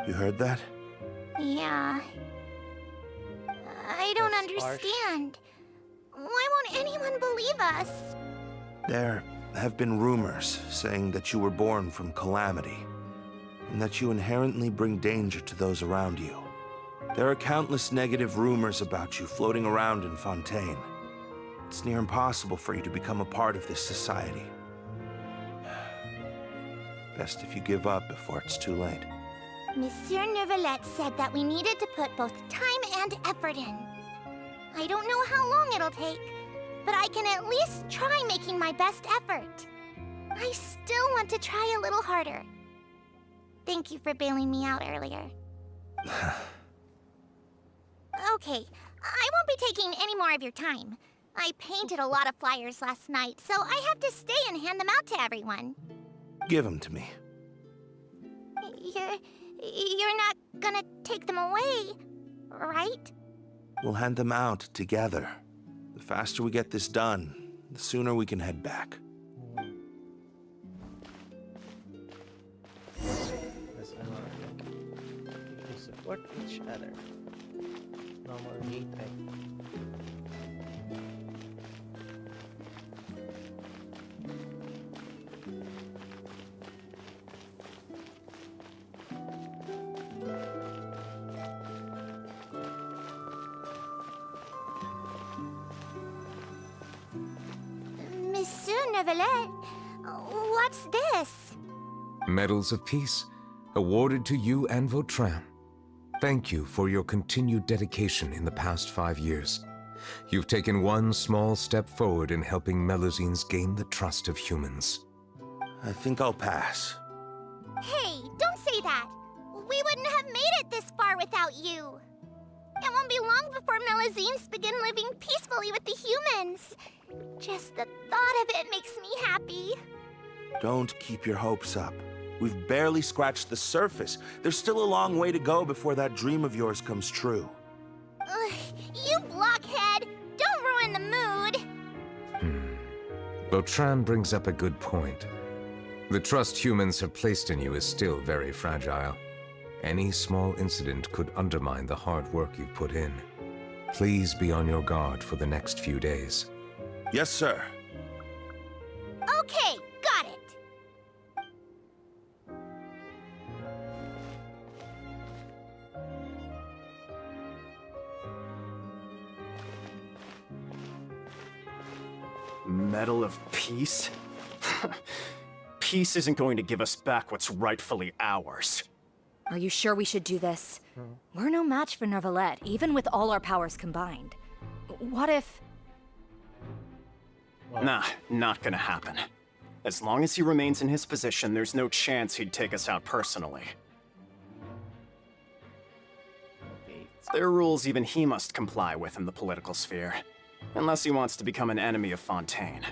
You heard that? Yeah. I don't That's harsh. understand. Why won't anyone believe us? There have been rumors saying that you were born from calamity, and that you inherently bring danger to those around you. There are countless negative rumors about you floating around in Fontaine. It's near impossible for you to become a part of this society. Best if you give up before it's too late. Monsieur Neuvillette said that we needed to put both time and effort in. I don't know how long it'll take, but I can at least try making my best effort. I still want to try a little harder. Thank you for bailing me out earlier. Okay, I won't be taking any more of your time. I painted a lot of flyers last night, so I have to stay and hand them out to everyone. Give them to me. You're not gonna take them away, right? We'll hand them out together. The faster we get this done, the sooner we can head back. That's another. We support each other. No more hatred. Monsieur Neuvillette, what's this? Medals of Peace, awarded to you and Vautrin. Thank you for your continued dedication in the past 5 years. You've taken one small step forward in helping Melazines gain the trust of humans. I think I'll pass. Hey, don't say that. We wouldn't have made it this far without you. It won't be long before Melazines begin living peacefully with the humans. Just the thought of it makes me happy. Don't keep your hopes up. We've barely scratched the surface. There's still a long way to go before that dream of yours comes true. Ugh, you blockhead! Don't ruin the mood! Vautrin brings up a good point. The trust humans have placed in you is still very fragile. Any small incident could undermine the hard work you've put in. Please be on your guard for the next few days. Yes, sir. Okay, got it. Medal of Peace? Peace isn't going to give us back what's rightfully ours. Are you sure we should do this? We're no match for Neuvillette, even with all our powers combined. What if... Nah, not gonna happen. As long as he remains in his position, there's no chance he'd take us out personally. There are rules even he must comply with in the political sphere. Unless he wants to become an enemy of Fontaine.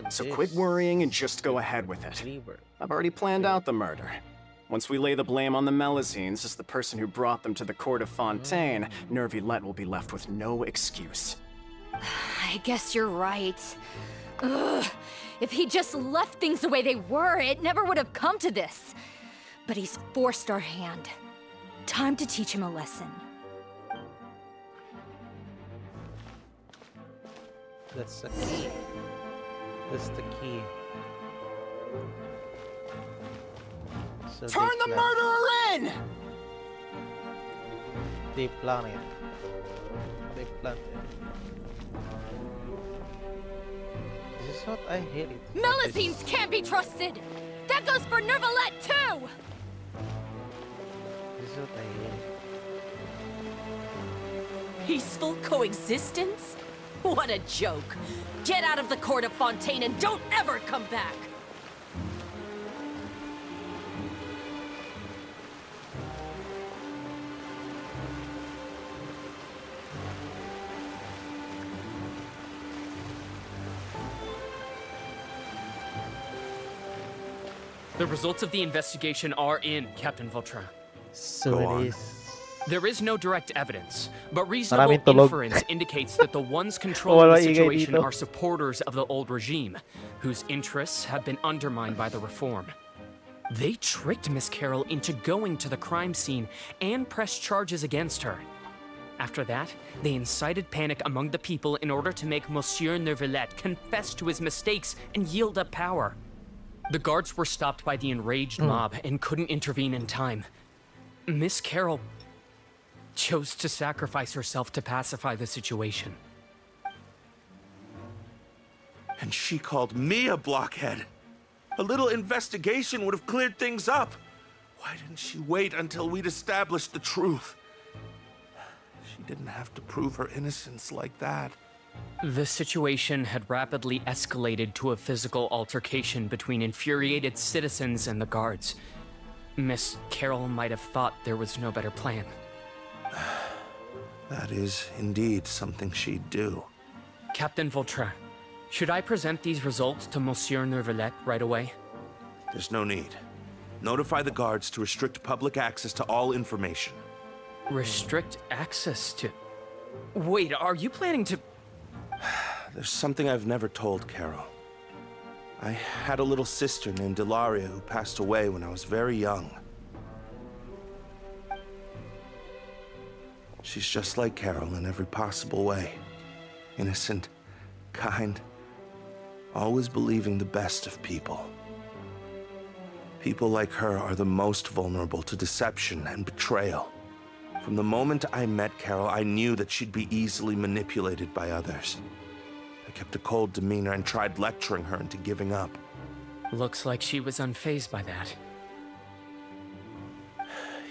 So quit worrying and just go ahead with it. I've already planned out the murder. Once we lay the blame on the Melazines as the person who brought them to the court of Fontaine, Neuvillette will be left with no excuse. I guess you're right. Ugh. If he just left things the way they were, it never would have come to this. But he's forced our hand. Time to teach him a lesson. That's the key. That's the key. So Turn the murderer in! They plan it. They planned it. This is what I hate it. Melusines can't be trusted! That goes for Neuvillette, too! This is what I hate. Peaceful coexistence? What a joke. Get out of the court of Fontaine and don't ever come back! The results of the investigation are in, Captain Vautrin. So it is. There is no direct evidence, but Maraming reasonable tulog. inference indicates that the ones controlling Wala the ingay situation dito. are supporters of the old regime, whose interests have been undermined by the reform. They tricked Miss Carroll into going to the crime scene and pressed charges against her. After that, they incited panic among the people in order to make Monsieur Neuvillette confess to his mistakes and yield up power. The guards were stopped by the enraged mob and couldn't intervene in time. Miss Carroll chose to sacrifice herself to pacify the situation. And she called me a blockhead. A little investigation would have cleared things up. Why didn't she wait until we'd established the truth? She didn't have to prove her innocence like that. The situation had rapidly escalated to a physical altercation between infuriated citizens and the guards. Miss Carroll might have thought there was no better plan. That is indeed something she'd do. Captain Vautrin, should I present these results to Monsieur Neuvillette right away? There's no need. Notify the guards to restrict public access to all information. Restrict access to... Wait, are you planning to... There's something I've never told Carol. I had a little sister named Ilaria who passed away when I was very young. She's just like Carol in every possible way. Innocent, kind, always believing the best of people. People like her are the most vulnerable to deception and betrayal. From the moment I met Carol, I knew that she'd be easily manipulated by others. I kept a cold demeanor and tried lecturing her into giving up. Looks like she was unfazed by that.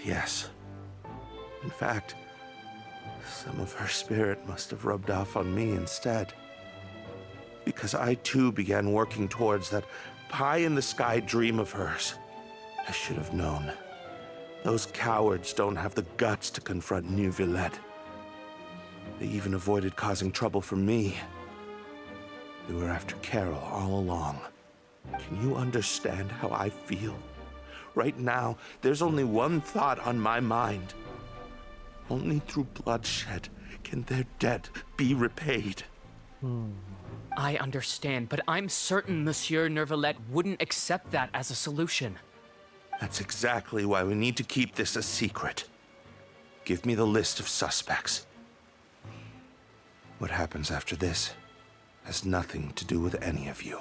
Yes. In fact, some of her spirit must have rubbed off on me instead. Because I too began working towards that pie-in-the-sky dream of hers. I should have known. Those cowards don't have the guts to confront Neuvillette. They even avoided causing trouble for me. They were after Carol all along. Can you understand how I feel? Right now, there's only one thought on my mind. Only through bloodshed can their debt be repaid. I understand, but I'm certain Monsieur Neuvillette wouldn't accept that as a solution. That's exactly why we need to keep this a secret. Give me the list of suspects. What happens after this has nothing to do with any of you.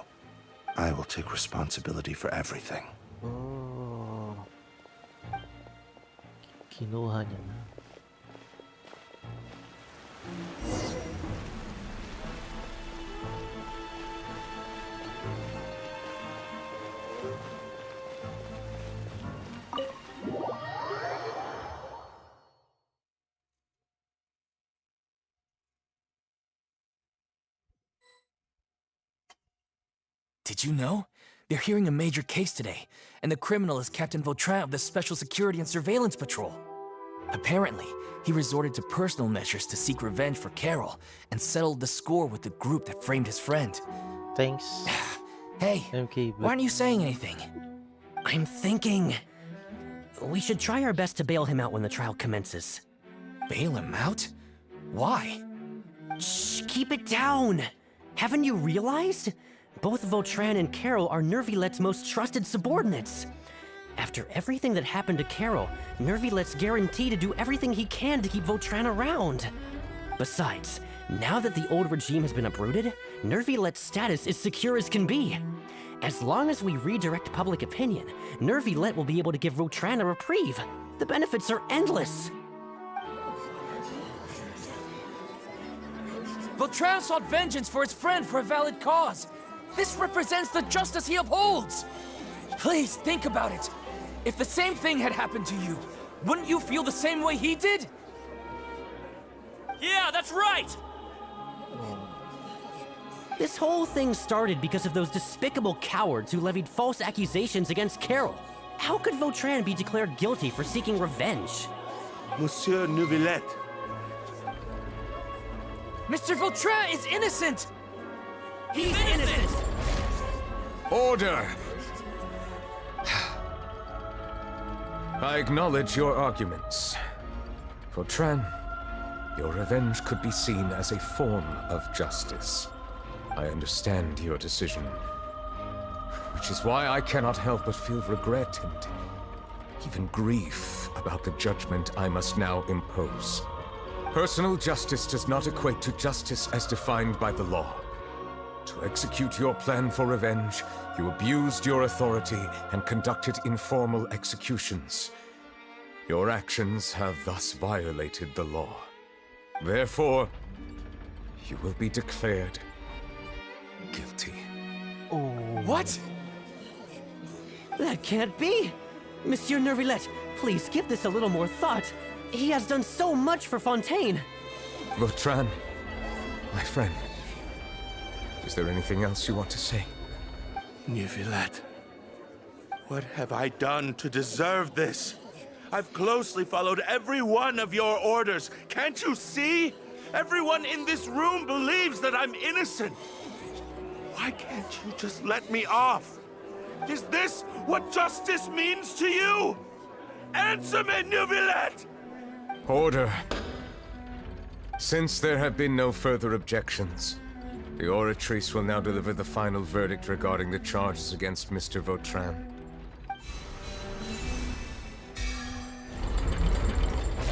I will take responsibility for everything. Oh. Kinuha niya na. Did you know? They're hearing a major case today, and the criminal is Captain Vautrin of the Special Security and Surveillance Patrol. Apparently, he resorted to personal measures to seek revenge for Carol and settled the score with the group that framed his friend. Thanks. Hey, MK, why aren't you saying anything? I'm thinking... we should try our best to bail him out when the trial commences. Bail him out? Why? Shh, keep it down! Haven't you realized? Both Vautrin and Carol are Neuvillette's most trusted subordinates. After everything that happened to Carol, Neuvillette's guaranteed to do everything he can to keep Vautrin around. Besides, Now that the old regime has been uprooted, Neuvillette's status is secure as can be. As long as we redirect public opinion, Neuvillette will be able to give Vautrin a reprieve. The benefits are endless. Vautrin sought vengeance for his friend for a valid cause. This represents the justice he upholds. Please, think about it. If the same thing had happened to you, wouldn't you feel the same way he did? Yeah, that's right! This whole thing started because of those despicable cowards who levied false accusations against Carol. How could Vautrin be declared guilty for seeking revenge? Monsieur Neuvillette. Mr. Vautrin is innocent! He's innocent! Order! I acknowledge your arguments. Vautrin, your revenge could be seen as a form of justice. I understand your decision, which is why I cannot help but feel regret and even grief about the judgment I must now impose. Personal justice does not equate to justice as defined by the law. To execute your plan for revenge, you abused your authority and conducted informal executions. Your actions have thus violated the law. Therefore, you will be declared guilty. What? That can't be! Monsieur Neuvillette, please give this a little more thought. He has done so much for Fontaine. Vautrin, my friend, is there anything else you want to say? Neuvillette, what have I done to deserve this? I've closely followed every one of your orders. Can't you see? Everyone in this room believes that I'm innocent. Why can't you just let me off? Is this what justice means to you? Answer me, Neuvillette! Order. Since there have been no further objections, the Oratrice will now deliver the final verdict regarding the charges against Mr. Vautrin.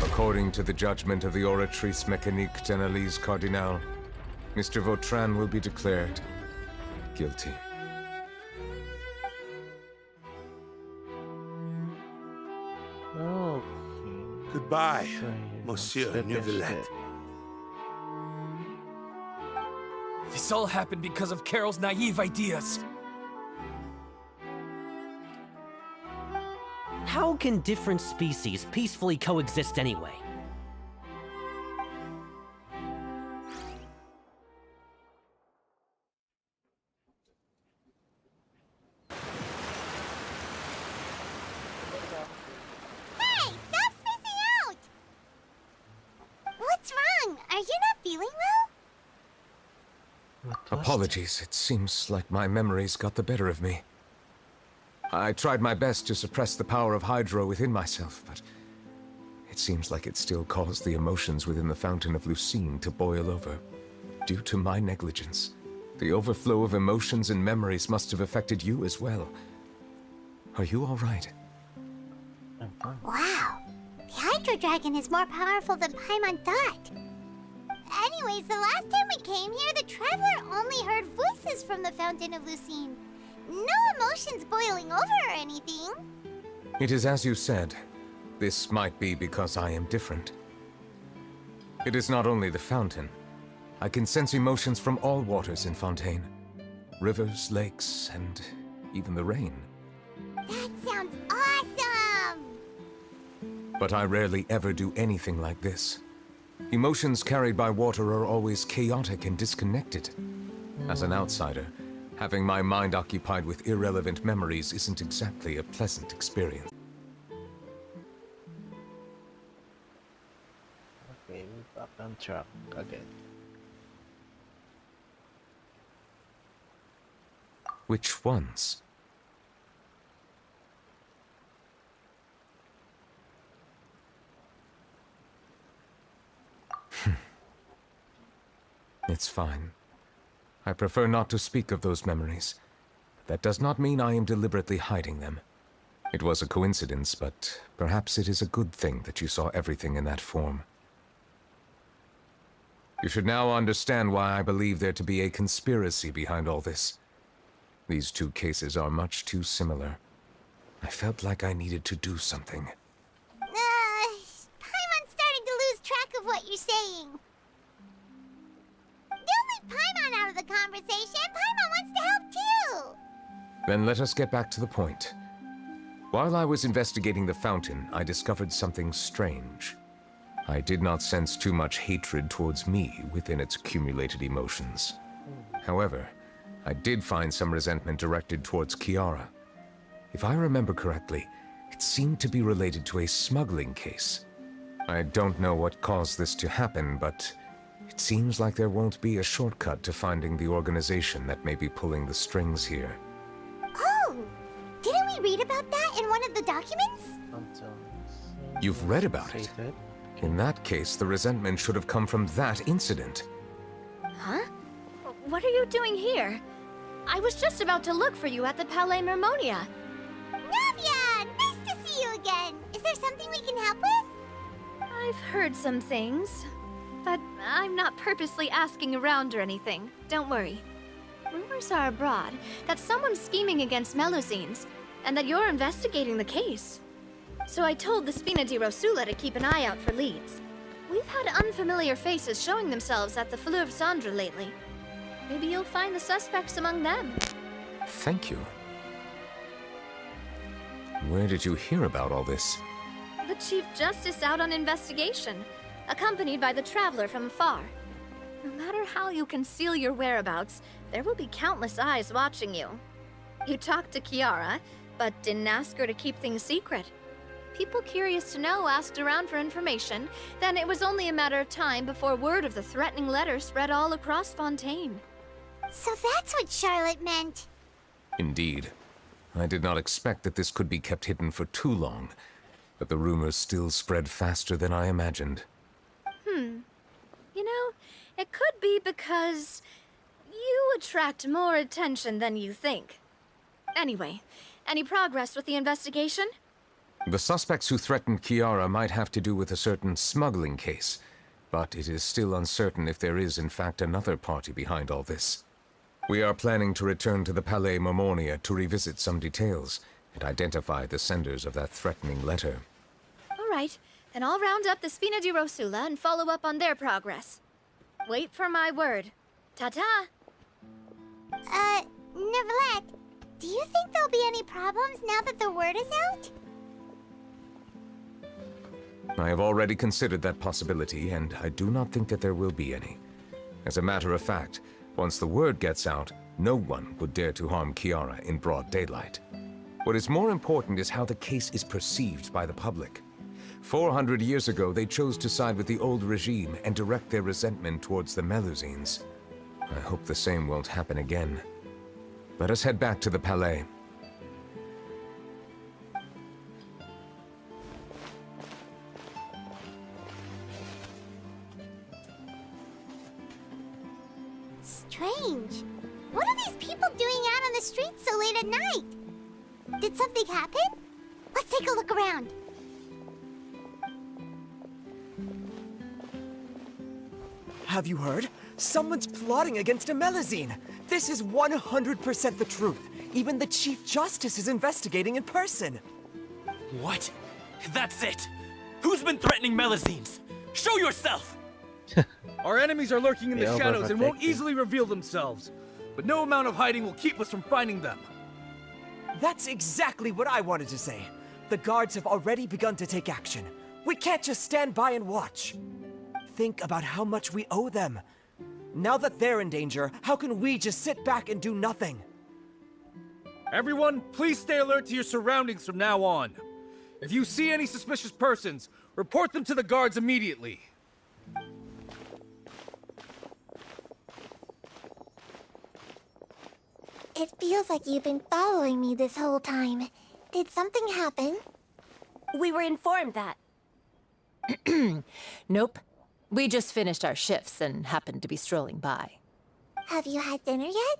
According to the judgment of the Oratrice Mécanique d'Analyse Cardinal, Mr. Vautrin will be declared guilty. Oh. Goodbye, Monsieur Neuvillette. This all happened because of Carol's naive ideas. How can different species peacefully coexist anyway? Hey, stop spacing out! What's wrong? Are you not feeling well? Apologies, it seems like my memories got the better of me. I tried my best to suppress the power of Hydro within myself, but it seems like it still caused the emotions within the Fountain of Lucine to boil over. Due to my negligence, the overflow of emotions and memories must have affected you as well. Are you all right? Wow, the Hydro Dragon is more powerful than Paimon thought. Anyways, the last time we came here, the Traveler only heard voices from the Fountain of Lucine. No emotions boiling over or anything. It is as you said. This might be because I am different. It is not only the fountain. I can sense emotions from all waters in Fontaine. Rivers, lakes, and even the rain. That sounds awesome! But I rarely ever do anything like this. Emotions carried by water are always chaotic and disconnected. As an outsider, having my mind occupied with irrelevant memories isn't exactly a pleasant experience. Okay, we're back on track again. Which ones? It's fine. I prefer not to speak of those memories. That does not mean I am deliberately hiding them. It was a coincidence, but perhaps it is a good thing that you saw everything in that form. You should now understand why I believe there to be a conspiracy behind all this. These two cases are much too similar. I felt like I needed to do something. Paimon's starting to lose track of what you're saying. Don't leave Paimon out of the conversation. Paimon wants to help too. Then let us get back to the point. While I was investigating the fountain, I discovered something strange. I did not sense too much hatred towards me within its accumulated emotions. However, I did find some resentment directed towards Kiara. If I remember correctly, it seemed to be related to a smuggling case. I don't know what caused this to happen, but it seems like there won't be a shortcut to finding the organization that may be pulling the strings here. Oh! Didn't we read about that in one of the documents? You've read about it? In that case, the resentment should have come from that incident. Huh? What are you doing here? I was just about to look for you at the Palais Mermonia. Navia! Nice to see you again! Is there something we can help with? I've heard some things, but I'm not purposely asking around or anything. Don't worry. Rumors are abroad that someone's scheming against Melusines, and that you're investigating the case. So I told the Spina di Rosula to keep an eye out for leads. We've had unfamiliar faces showing themselves at the Fleuve Cendre lately. Maybe you'll find the suspects among them. Thank you. Where did you hear about all this? The Chief Justice out on investigation, accompanied by the Traveler from afar. No matter how you conceal your whereabouts, there will be countless eyes watching you. You talked to Kiara, but didn't ask her to keep things secret. People curious to know asked around for information, then it was only a matter of time before word of the threatening letter spread all across Fontaine. So that's what Charlotte meant. Indeed. I did not expect that this could be kept hidden for too long, but the rumors still spread faster than I imagined. You know, it could be because you attract more attention than you think. Anyway, any progress with the investigation? The suspects who threatened Kiara might have to do with a certain smuggling case, but it is still uncertain if there is in fact another party behind all this. We are planning to return to the Palais Mermonia to revisit some details and identify the senders of that threatening letter. All right, then I'll round up the Spina di Rosula and follow up on their progress. Wait for my word. Ta-ta! Neuvillette, do you think there'll be any problems now that the word is out? I have already considered that possibility, and I do not think that there will be any. As a matter of fact, once the word gets out, no one would dare to harm Kiara in broad daylight. What is more important is how the case is perceived by the public. 400 years ago, they chose to side with the old regime and direct their resentment towards the Melusines. I hope the same won't happen again. Let us head back to the Palais. Strange. What are these people doing out on the streets so late at night? Did something happen? Let's take a look around. Have you heard? Someone's plotting against a Melusine. This is 100% the truth. Even the Chief Justice is investigating in person. What? That's it! Who's been threatening Melusines? Show yourself! Our enemies are lurking in the They shadows and won't overprotected. easily reveal themselves. But no amount of hiding will keep us from finding them. That's exactly what I wanted to say. The guards have already begun to take action. We can't just stand by and watch. Think about how much we owe them. Now that they're in danger, how can we just sit back and do nothing? Everyone, please stay alert to your surroundings from now on. If you see any suspicious persons, report them to the guards immediately. It feels like you've been following me this whole time. Did something happen? We were informed that. Nope. We just finished our shifts and happened to be strolling by. Have you had dinner yet?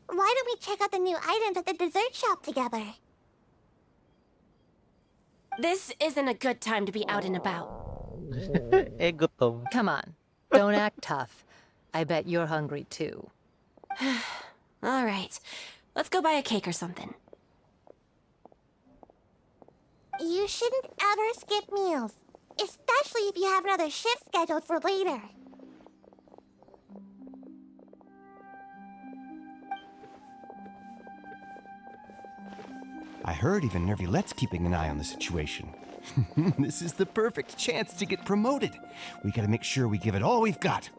Why don't we check out the new items at the dessert shop together? This isn't a good time to be out and about. Eh, gutom. Come on. Don't act tough. I bet you're hungry too. All right. Let's go buy a cake or something. You shouldn't ever skip meals, especially if you have another shift scheduled for later. I heard even Neuvillette's keeping an eye on the situation. This is the perfect chance to get promoted. We gotta make sure we give it all we've got.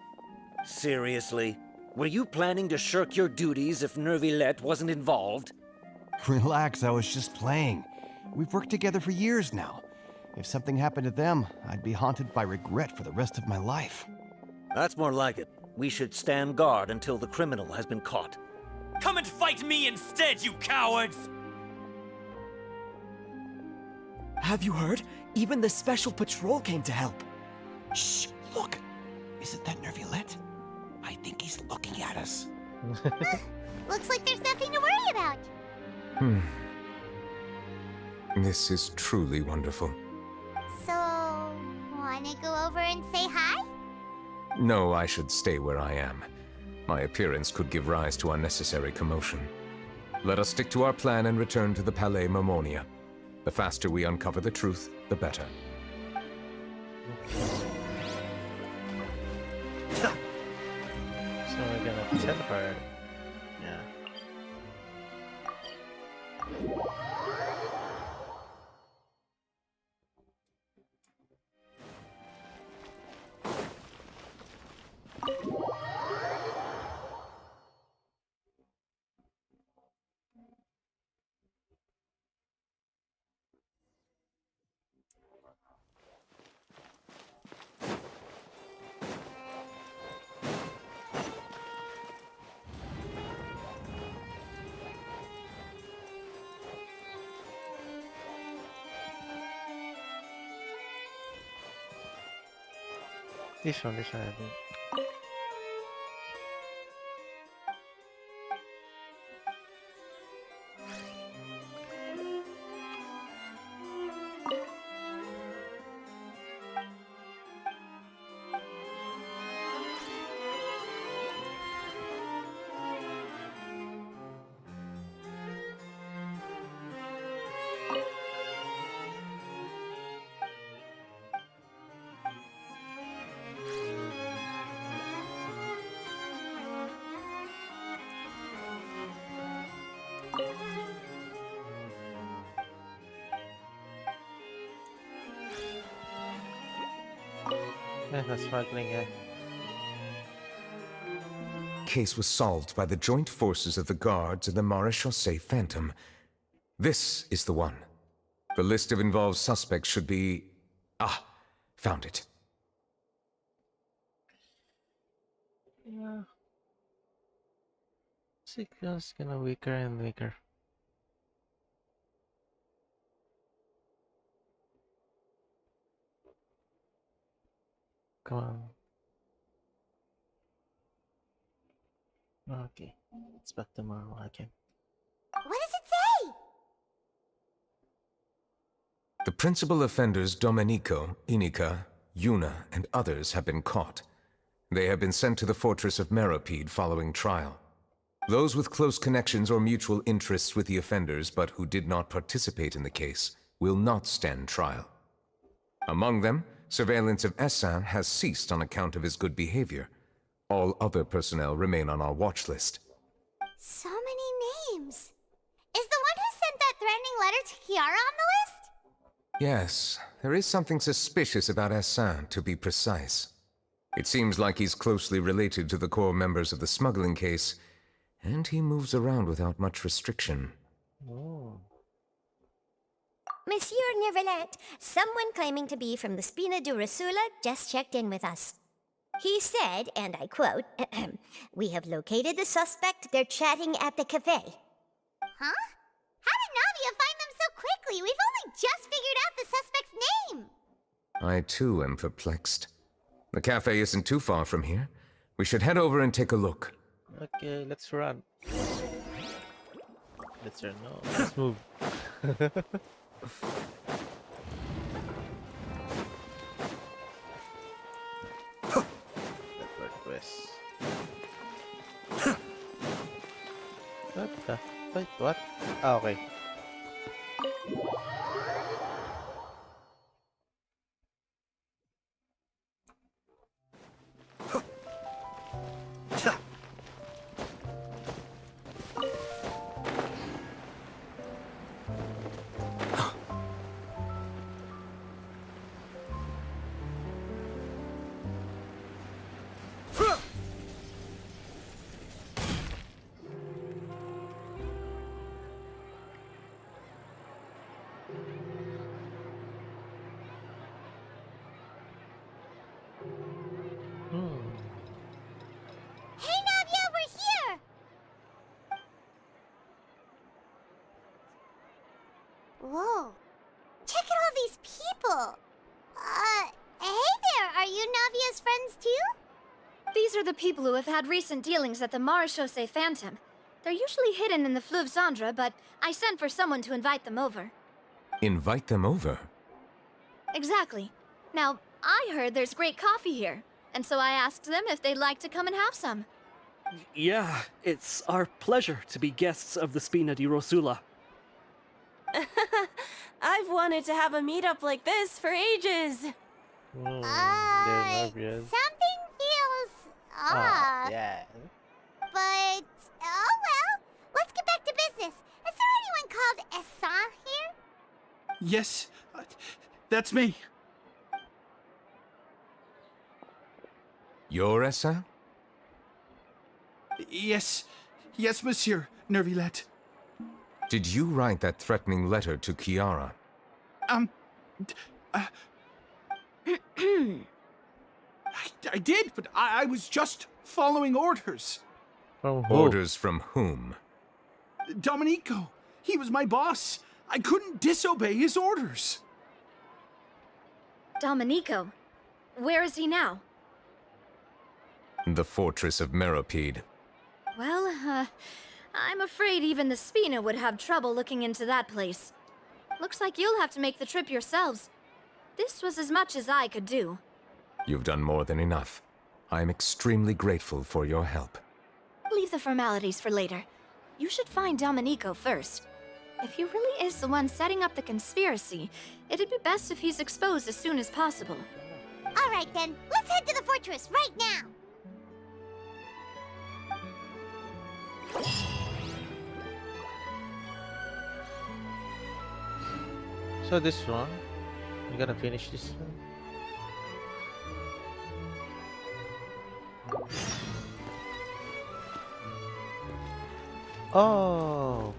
Seriously? Were you planning to shirk your duties if Neuvillette wasn't involved? Relax, I was just playing. We've worked together for years now. If something happened to them, I'd be haunted by regret for the rest of my life. That's more like it. We should stand guard until the criminal has been caught. Come and fight me instead, you cowards! Have you heard? Even the Special Patrol came to help. Shh, look. Isn't that Neuvillette? I think he's looking at us. Looks like there's nothing to worry about. This is truly wonderful. So, wanna go over and say hi? No, I should stay where I am. My appearance could give rise to unnecessary commotion. Let us stick to our plan and return to the Palais Mermonia. The faster we uncover the truth, the better. So we're gonna teleport. Yeah. This one, I think. That's smuggling guy. Case was solved by the joint forces of the guards and the Maréchaussée Phantom. This is the one. The list of involved suspects should be... Ah, found it. Yeah. Signal's gonna weaker and weaker. Come on. Okay, it's back tomorrow again. What does it say? The principal offenders Domenico, Inica, Yuna, and others have been caught. They have been sent to the fortress of Meropide following trial. Those with close connections or mutual interests with the offenders but who did not participate in the case will not stand trial. Among them, surveillance of Essin has ceased on account of his good behavior. All other personnel remain on our watch list. So many names. Is the one who sent that threatening letter to Kiara on the list? Yes, there is something suspicious about Essin, to be precise. It seems like he's closely related to the core members of the smuggling case, and he moves around without much restriction. Oh. Monsieur Neuvillette, someone claiming to be from the Spina Durasula just checked in with us. He said, and I quote, "We have located the suspect. They're chatting at the cafe." Huh? How did Navia find them so quickly? We've only just figured out the suspect's name. I too am perplexed. The cafe isn't too far from here. We should head over and take a look. Okay, let's run. Let's run. No, let's move. Wait, what? Ah, okay. Hey, Navia, we're here! Whoa. Check out all these people! Hey there, are you Navia's friends too? These are the people who have had recent dealings at the Marechaussee Phantom. They're usually hidden in the Fleuve Cendre, but I sent for someone to invite them over. Invite them over? Exactly. Now, I heard there's great coffee here, and so I asked them if they'd like to come and have some. Yeah, it's our pleasure to be guests of the Spina di Rosula. I've wanted to have a meetup like this for ages. Something feels off. Yeah. But, oh well. Let's get back to business. Is there anyone called Essan here? Yes, that's me. You're Essa? Yes, monsieur, Neuvillette. Did you write that threatening letter to Kiara? I did, but I was just following orders. From who? Orders from whom? Domenico, he was my boss. I couldn't disobey his orders. Domenico? Where is he now? The fortress of Meropide. Well, I'm afraid even the Spina would have trouble looking into that place. Looks like you'll have to make the trip yourselves. This was as much as I could do. You've done more than enough. I am extremely grateful for your help. Leave the formalities for later. You should find Domenico first. If he really is the one setting up the conspiracy, it'd be best if he's exposed as soon as possible. All right then, let's head to the fortress right now. So this one, you gotta finish this one. Oh.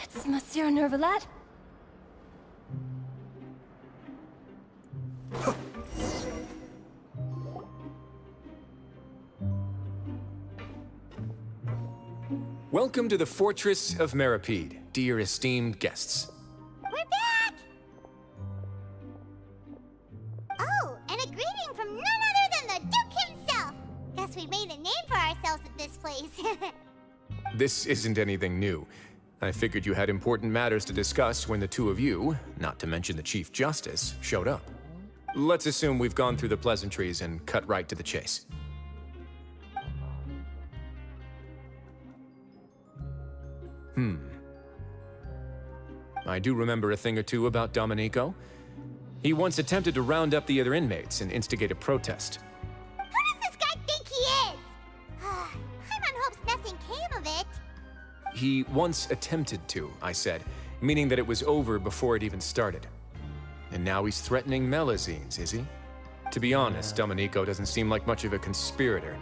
It's Monsieur Neuvillette? Welcome to the Fortress of Meropide, dear esteemed guests. We're back! Oh, and a greeting from none other than the Duke himself! Guess we made a name for ourselves at this place. This isn't anything new. I figured you had important matters to discuss when the two of you, not to mention the Chief Justice, showed up. Let's assume we've gone through the pleasantries and cut right to the chase. I do remember a thing or two about Domenico. He once attempted to round up the other inmates and instigate a protest. Who does this guy think he is? Paimon hopes nothing came of it. He once attempted to, I said, meaning that it was over before it even started. And now he's threatening Melazines, is he? To be honest, Domenico doesn't seem like much of a conspirator.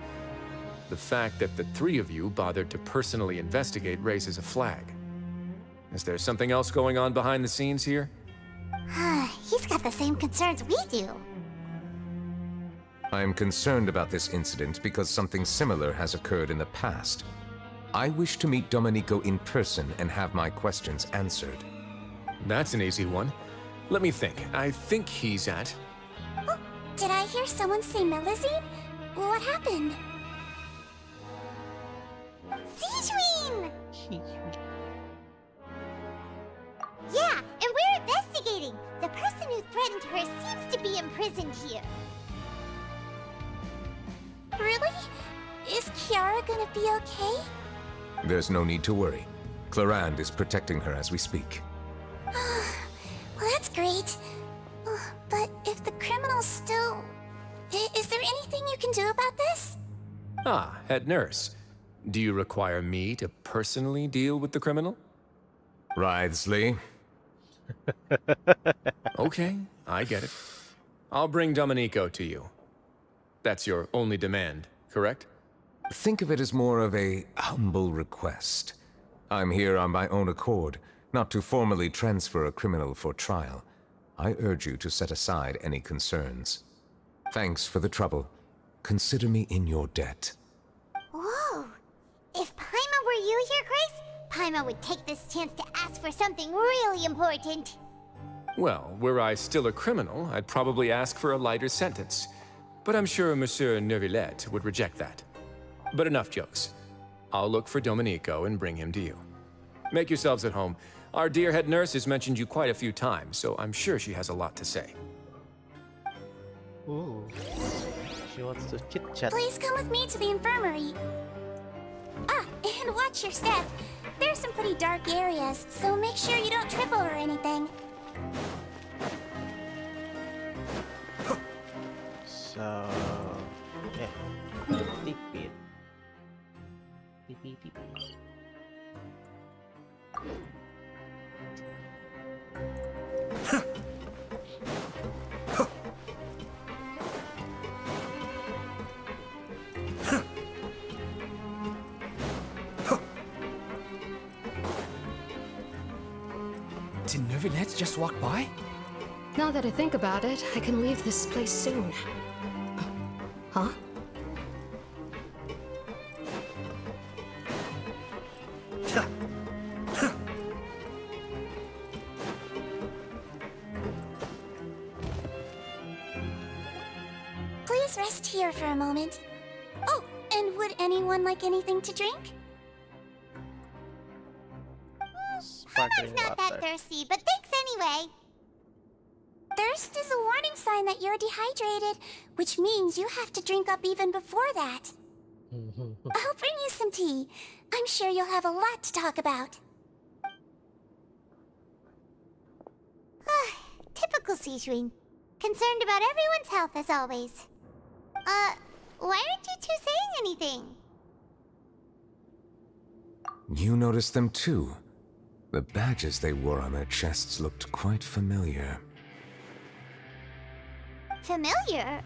The fact that the three of you bothered to personally investigate raises a flag. Is there something else going on behind the scenes here? He's got the same concerns we do. I am concerned about this incident because something similar has occurred in the past. I wish to meet Domenico in person and have my questions answered. That's an easy one. Let me think. I think he's at... Did I hear someone say Melusine? What happened? Sijuin! Yeah, and we're investigating. The person who threatened her seems to be imprisoned here. Really? Is Kiara gonna be okay? There's no need to worry. Clarande is protecting her as we speak. Well, that's great. But if the criminal's still... Is there anything you can do about this? Ah, head nurse. Do you require me to personally deal with the criminal? Wriothesley. Okay, I get it. I'll bring Domenico to you. That's your only demand, correct? Think of it as more of a humble request. I'm here on my own accord, not to formally transfer a criminal for trial. I urge you to set aside any concerns. Thanks for the trouble. Consider me in your debt. Whoa! If Paimon were you here, Grace, Paimon would take this chance to ask for something really important. Well, were I still a criminal, I'd probably ask for a lighter sentence. But I'm sure Monsieur Neuvillette would reject that. But enough jokes. I'll look for Domenico and bring him to you. Make yourselves at home. Our dear head nurse has mentioned you quite a few times, so I'm sure she has a lot to say. Ooh. She wants to chit-chat. Please come with me to the infirmary. Ah, and watch your step. There's some pretty dark areas, so make sure you don't trip over anything. So, yeah, deep it. Deep. Did Neuvillette just walk by? Now that I think about it, I can leave this place soon. Huh? Please rest here for a moment. Oh, and would anyone like anything to drink? Paimon's not that thirsty, but thanks anyway. Thirst is a warning sign that you're dehydrated, which means you have to drink up even before that. I'll bring you some tea. I'm sure you'll have a lot to talk about. Typical Sijuin. Concerned about everyone's health as always. Why aren't you two saying anything? You noticed them too. The badges they wore on their chests looked quite familiar. Familiar?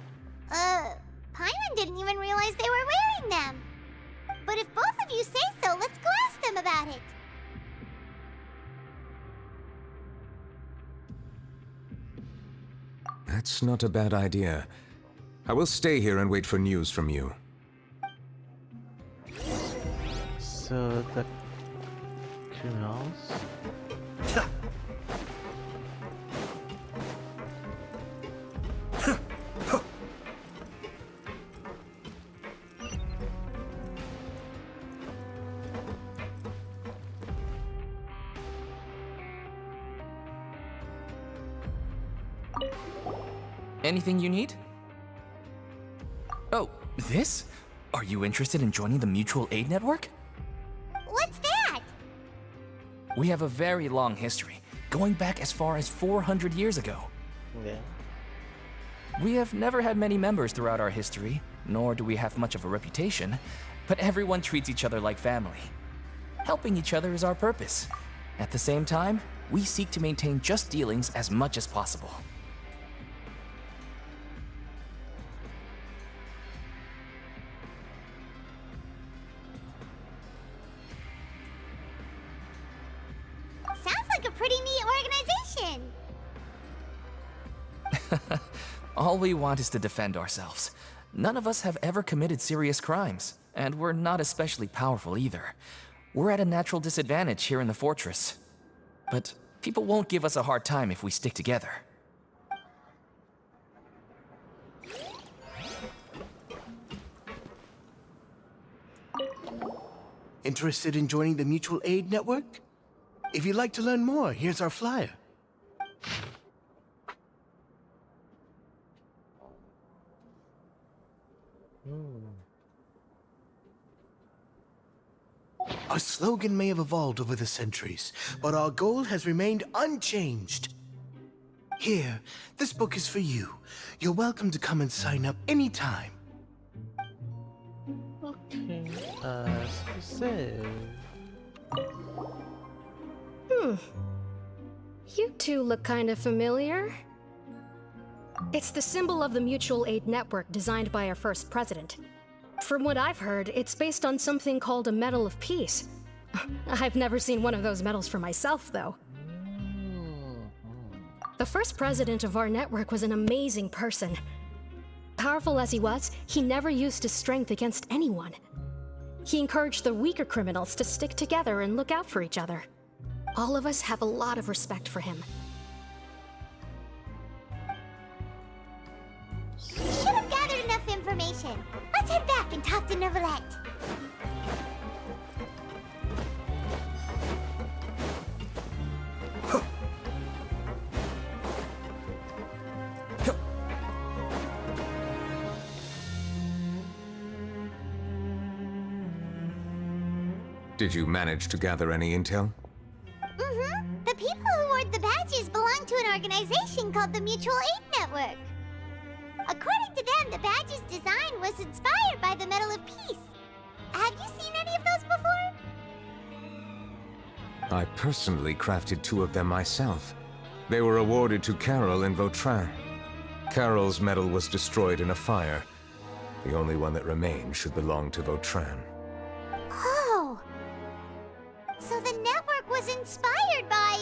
Paimon didn't even realize they were wearing them. But if both of you say so, let's go ask them about it. That's not a bad idea. I will stay here and wait for news from you. So the criminals. Anything you need? Oh, this? Are you interested in joining the Mutual Aid Network? What's that? We have a very long history, going back as far as 400 years ago. Yeah. We have never had many members throughout our history, nor do we have much of a reputation, but everyone treats each other like family. Helping each other is our purpose. At the same time, we seek to maintain just dealings as much as possible. Sounds like a pretty neat organization. All we want is to defend ourselves. None of us have ever committed serious crimes, and we're not especially powerful either. We're at a natural disadvantage here in the fortress. But people won't give us a hard time if we stick together. Interested in joining the Mutual Aid Network? If you'd like to learn more, here's our flyer. Our slogan may have evolved over the centuries, but our goal has remained unchanged. Here, this book is for you. You're welcome to come and sign up anytime. Okay, as you said. You two look kind of familiar. It's the symbol of the Mutual Aid Network designed by our first president. From what I've heard, it's based on something called a Medal of Peace. I've never seen one of those medals for myself, though. The first president of our network was an amazing person. Powerful as he was, he never used his strength against anyone. He encouraged the weaker criminals to stick together and look out for each other. All of us have a lot of respect for him. We should have gathered enough information. Let's head back and talk to Neuvillette. Did you manage to gather any intel? The people who wore the badges belong to an organization called the Mutual Aid Network. According to them, the badge's design was inspired by the Medal of Peace. Have you seen any of those before? I personally crafted 2 of them myself. They were awarded to Carol and Vautrin. Carol's medal was destroyed in a fire. The only one that remained should belong to Vautrin. Oh! So the network was inspired by...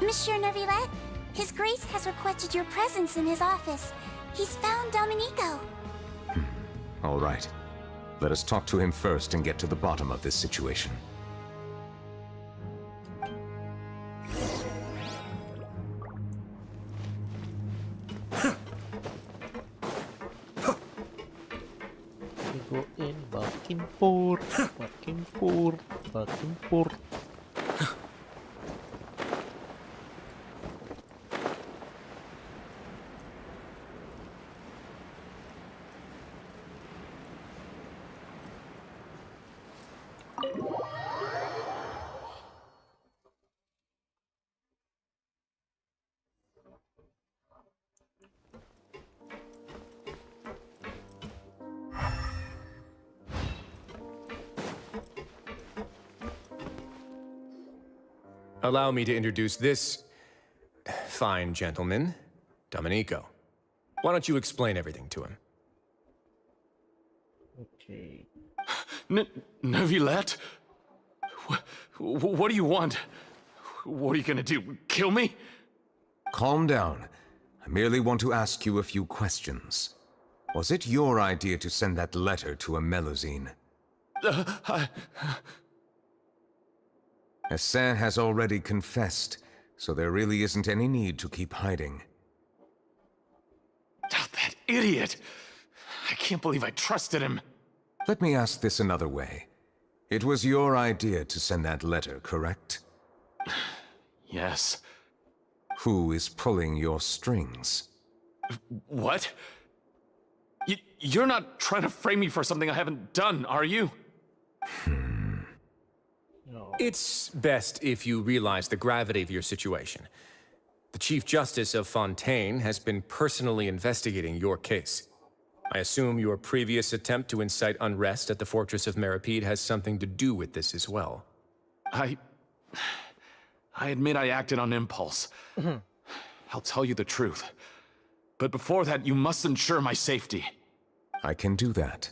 Monsieur Neuvillette, His Grace has requested your presence in his office. He's found Domenico. All right. Let us talk to him first and get to the bottom of this situation. We go in back and forth, back and forth, back and forth. Allow me to introduce this fine gentleman, Domenico. Why don't you explain everything to him? Okay. Neuvillette? What do you want? What are you gonna do? Kill me? Calm down. I merely want to ask you a few questions. Was it your idea to send that letter to a Melusine? Hassan has already confessed, so there really isn't any need to keep hiding. That idiot! I can't believe I trusted him. Let me ask this another way. It was your idea to send that letter, correct? Yes. Who is pulling your strings? What? You're not trying to frame me for something I haven't done, are you? It's best if you realize the gravity of your situation. The Chief Justice of Fontaine has been personally investigating your case. I assume your previous attempt to incite unrest at the Fortress of Meripede has something to do with this as well. I admit I acted on impulse. I'll tell you the truth. But before that, you must ensure my safety. I can do that.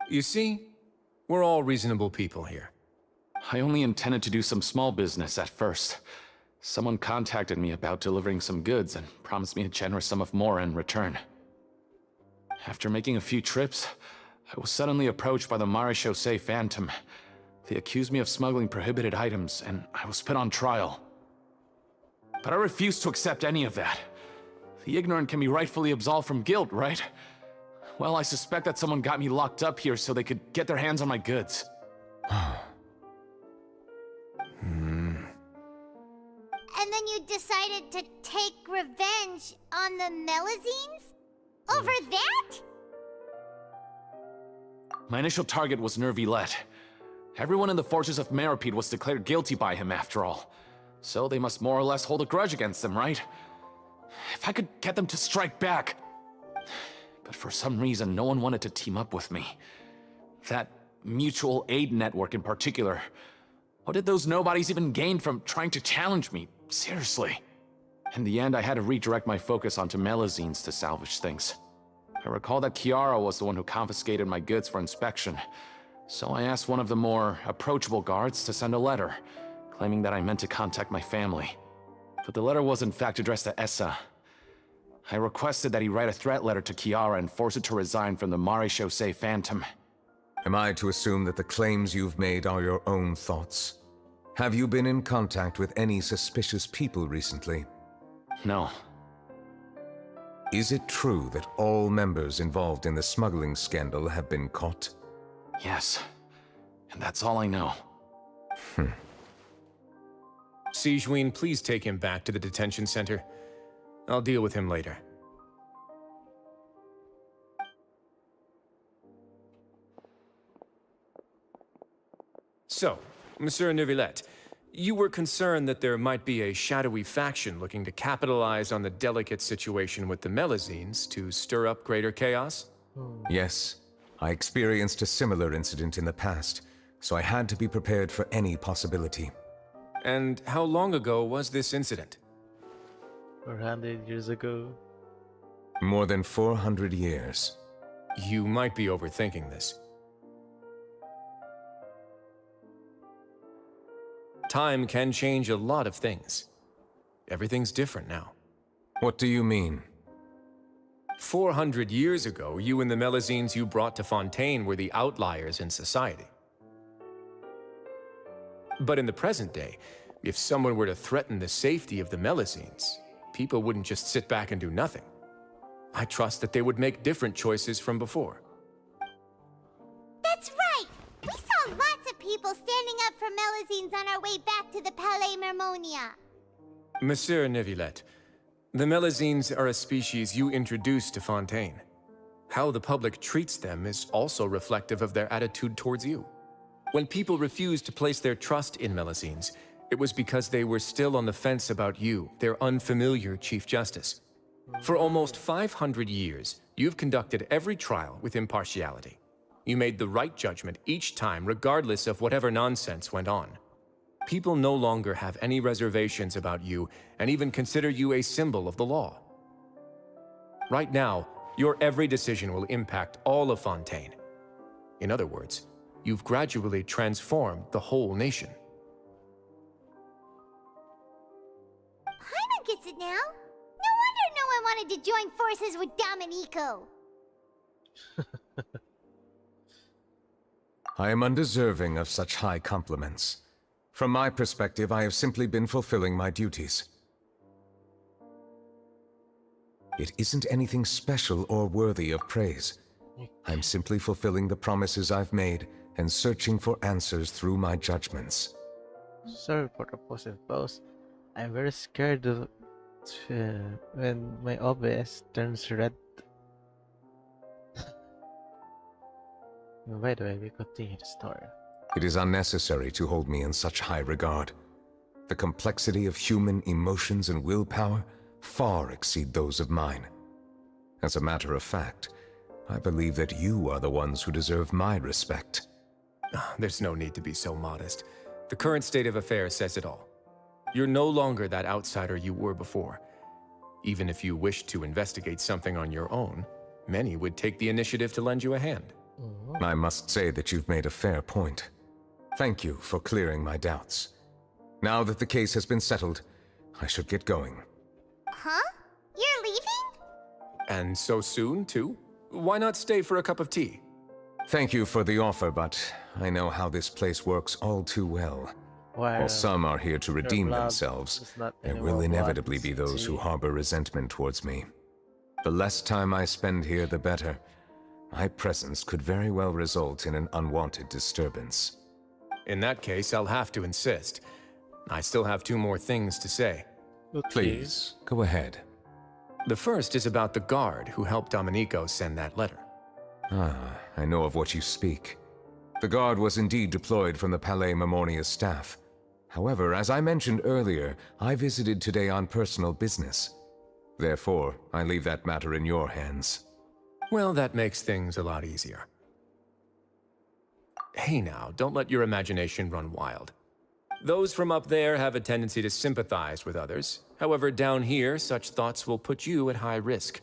You see, we're all reasonable people here. I only intended to do some small business at first. Someone contacted me about delivering some goods and promised me a generous sum of more in return. After making a few trips, I was suddenly approached by the Maréchaussée Phantom. They accused me of smuggling prohibited items, and I was put on trial. But I refused to accept any of that. The ignorant can be rightfully absolved from guilt, right? Well, I suspect that someone got me locked up here so they could get their hands on my goods. And then you decided to take revenge on the Melazines? Over that? My initial target was Neuvillette. Everyone in the Fortress of Meropide was declared guilty by him after all. So they must more or less hold a grudge against them, right? If I could get them to strike back. But for some reason, no one wanted to team up with me. That mutual aid network in particular. What did those nobodies even gain from trying to challenge me? Seriously. In the end, I had to redirect my focus onto Melazines to salvage things. I recall that Kiara was the one who confiscated my goods for inspection, so I asked one of the more approachable guards to send a letter, claiming that I meant to contact my family. But the letter was in fact addressed to Essa. I requested that he write a threat letter to Kiara and force her to resign from the Marechaussee Phantom. Am I to assume that the claims you've made are your own thoughts? Have you been in contact with any suspicious people recently? No. Is it true that all members involved in the smuggling scandal have been caught? Yes. And that's all I know. Sigewinne, please take him back to the detention center. I'll deal with him later. So, Monsieur Neuvillette, you were concerned that there might be a shadowy faction looking to capitalize on the delicate situation with the Melazines to stir up greater chaos? Yes. I experienced a similar incident in the past, so I had to be prepared for any possibility. And how long ago was this incident? 400 years ago. More than 400 years. You might be overthinking this. Time can change a lot of things. Everything's different now. What do you mean? 400 years ago, you and the Melazines you brought to Fontaine were the outliers in society. But in the present day, if someone were to threaten the safety of the Melazines, people wouldn't just sit back and do nothing. I trust that they would make different choices from before. That's right! We saw lots of people standing up for Melazines on our way back to the Palais Mermonia. Monsieur Neuvillette, the Melazines are a species you introduced to Fontaine. How the public treats them is also reflective of their attitude towards you. When people refused to place their trust in Melazines, it was because they were still on the fence about you, their unfamiliar Chief Justice. For almost 500 years, you've conducted every trial with impartiality. You made the right judgment each time, regardless of whatever nonsense went on. People no longer have any reservations about you and even consider you a symbol of the law. Right now, your every decision will impact all of Fontaine. In other words, you've gradually transformed the whole nation. Paimon gets it now. No wonder no one wanted to join forces with Domenico. I am undeserving of such high compliments. From my perspective, I have simply been fulfilling my duties. It isn't anything special or worthy of praise. I'm simply fulfilling the promises I've made and searching for answers through my judgments. Sorry for the positive post. I'm very scared of when my OBS turns red. By the way, we continue the story. It is unnecessary to hold me in such high regard. The complexity of human emotions and willpower far exceed those of mine. As a matter of fact, I believe that you are the ones who deserve my respect. There's no need to be so modest. The current state of affairs says it all. You're no longer that outsider you were before. Even if you wished to investigate something on your own, many would take the initiative to lend you a hand. I must say that you've made a fair point. Thank you for clearing my doubts. Now that the case has been settled, I should get going. Huh? You're leaving? And so soon, too? Why not stay for a cup of tea? Thank you for the offer, but I know how this place works all too well. While some are here to redeem themselves, there will inevitably be those who harbor resentment towards me. The less time I spend here, the better. my presence could very well result in an unwanted disturbance. In that case, I'll have to insist. I still have 2 more things to say. Please, go ahead. The first is about the guard who helped Domenico send that letter. Ah, I know of what you speak. The guard was indeed deployed from the Palais Memornia staff. However, as I mentioned earlier, I visited today on personal business. Therefore, I leave that matter in your hands. Well, that makes things a lot easier. Hey now, don't let your imagination run wild. Those from up there have a tendency to sympathize with others. However, down here, such thoughts will put you at high risk.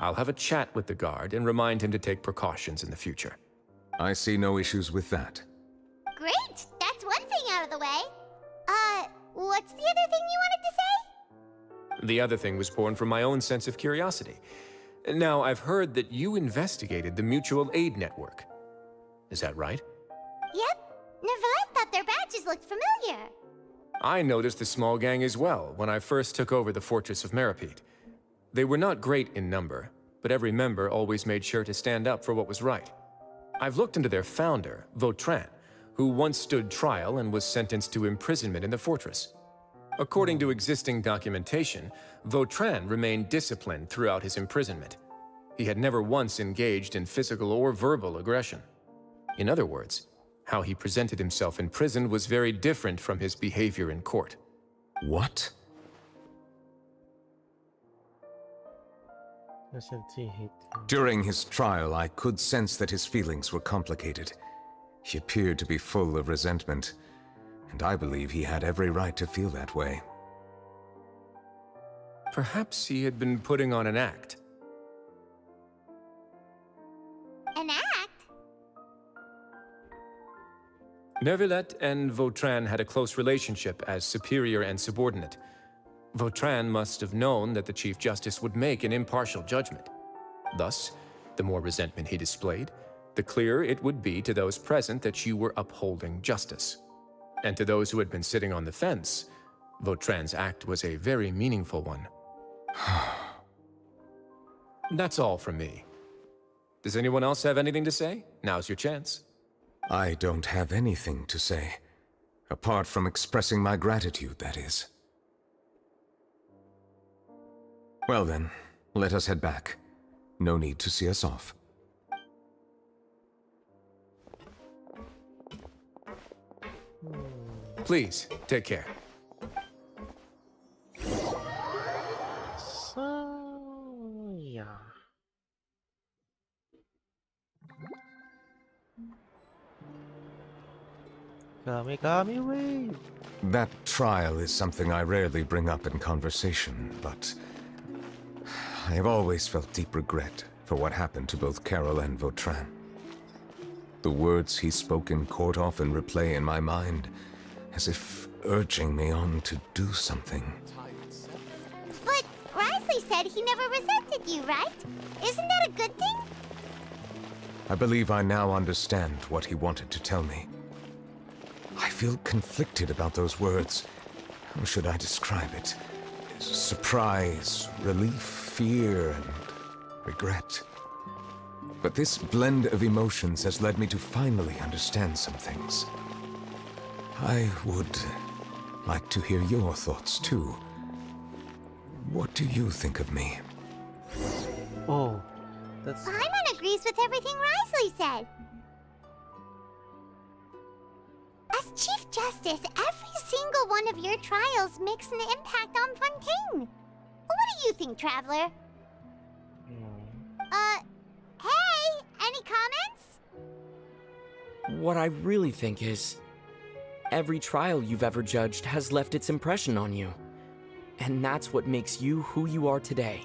I'll have a chat with the guard and remind him to take precautions in the future. I see no issues with that. Great! That's one thing out of the way. What's the other thing you wanted to say? The other thing was born from my own sense of curiosity. Now, I've heard that you investigated the mutual aid network. Is that right? Yep. Neuvillette thought their badges looked familiar. I noticed the small gang as well when I first took over the Fortress of Meripede. They were not great in number, but every member always made sure to stand up for what was right. I've looked into their founder, Vautrin, who once stood trial and was sentenced to imprisonment in the fortress. According to existing documentation, Vautrin remained disciplined throughout his imprisonment. He had never once engaged in physical or verbal aggression. In other words, how he presented himself in prison was very different from his behavior in court. What? During his trial, I could sense that his feelings were complicated. He appeared to be full of resentment, and I believe he had every right to feel that way. Perhaps he had been putting on an act. An act? Neuvillette and Vautrin had a close relationship as superior and subordinate. Vautrin must have known that the Chief Justice would make an impartial judgment. Thus, the more resentment he displayed, the clearer it would be to those present that you were upholding justice. And to those who had been sitting on the fence, Vautrin's act was a very meaningful one. That's all from me. Does anyone else have anything to say? Now's your chance. I don't have anything to say. Apart from expressing my gratitude, that is. Well then, let us head back. No need to see us off. Please, take care. So, yeah. Kami wave. That trial is something I rarely bring up in conversation, but I have always felt deep regret for what happened to both Carol and Vautrin. The words he spoke in court often replay in my mind, as if urging me on to do something. But Risley said he never resented you, right? Isn't that a good thing? I believe I now understand what he wanted to tell me. I feel conflicted about those words. How should I describe it? Surprise, relief, fear, and regret. But this blend of emotions has led me to finally understand some things. I would like to hear your thoughts, too. What do you think of me? Oh, that's... Paimon agrees with everything Risley said. As Chief Justice, every single one of your trials makes an impact on Fontaine. What do you think, Traveler? Hey, any comments? What I really think is, every trial you've ever judged has left its impression on you. And that's what makes you who you are today.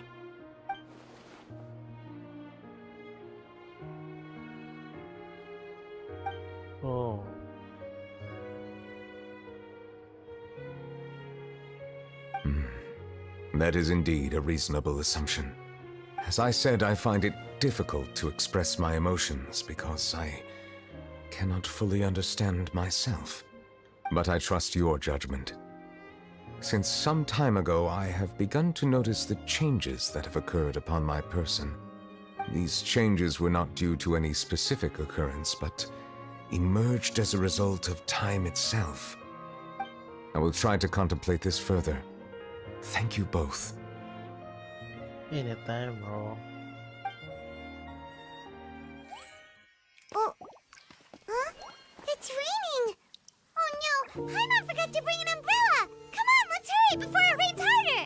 Oh. That is indeed a reasonable assumption. As I said, I find it difficult to express my emotions because I cannot fully understand myself. But I trust your judgment. Since some time ago, I have begun to notice the changes that have occurred upon my person. These changes were not due to any specific occurrence, but emerged as a result of time itself. I will try to contemplate this further. Thank you both. Anytime, bro. Oh, huh? It's raining! Oh no, Paimon forgot to bring an umbrella! Come on, let's hurry before it rains harder!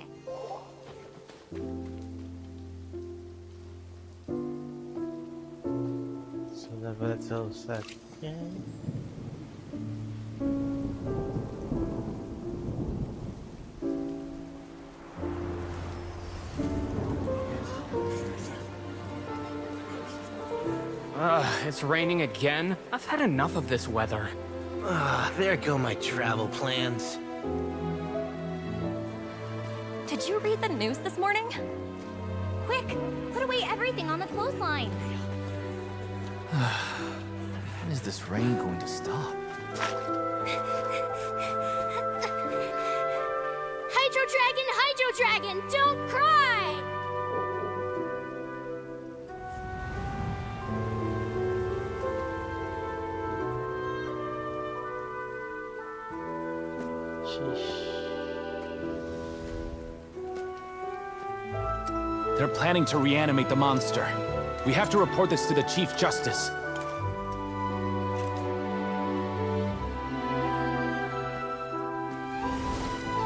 So Neuvillette's all set. Yeah. It's raining again? I've had enough of this weather. There go my travel plans. Did you read the news this morning? Quick, put away everything on the clothesline. When is this rain going to stop? Hydro Dragon, don't cry! They're planning to reanimate the monster. We have to report this to the Chief Justice.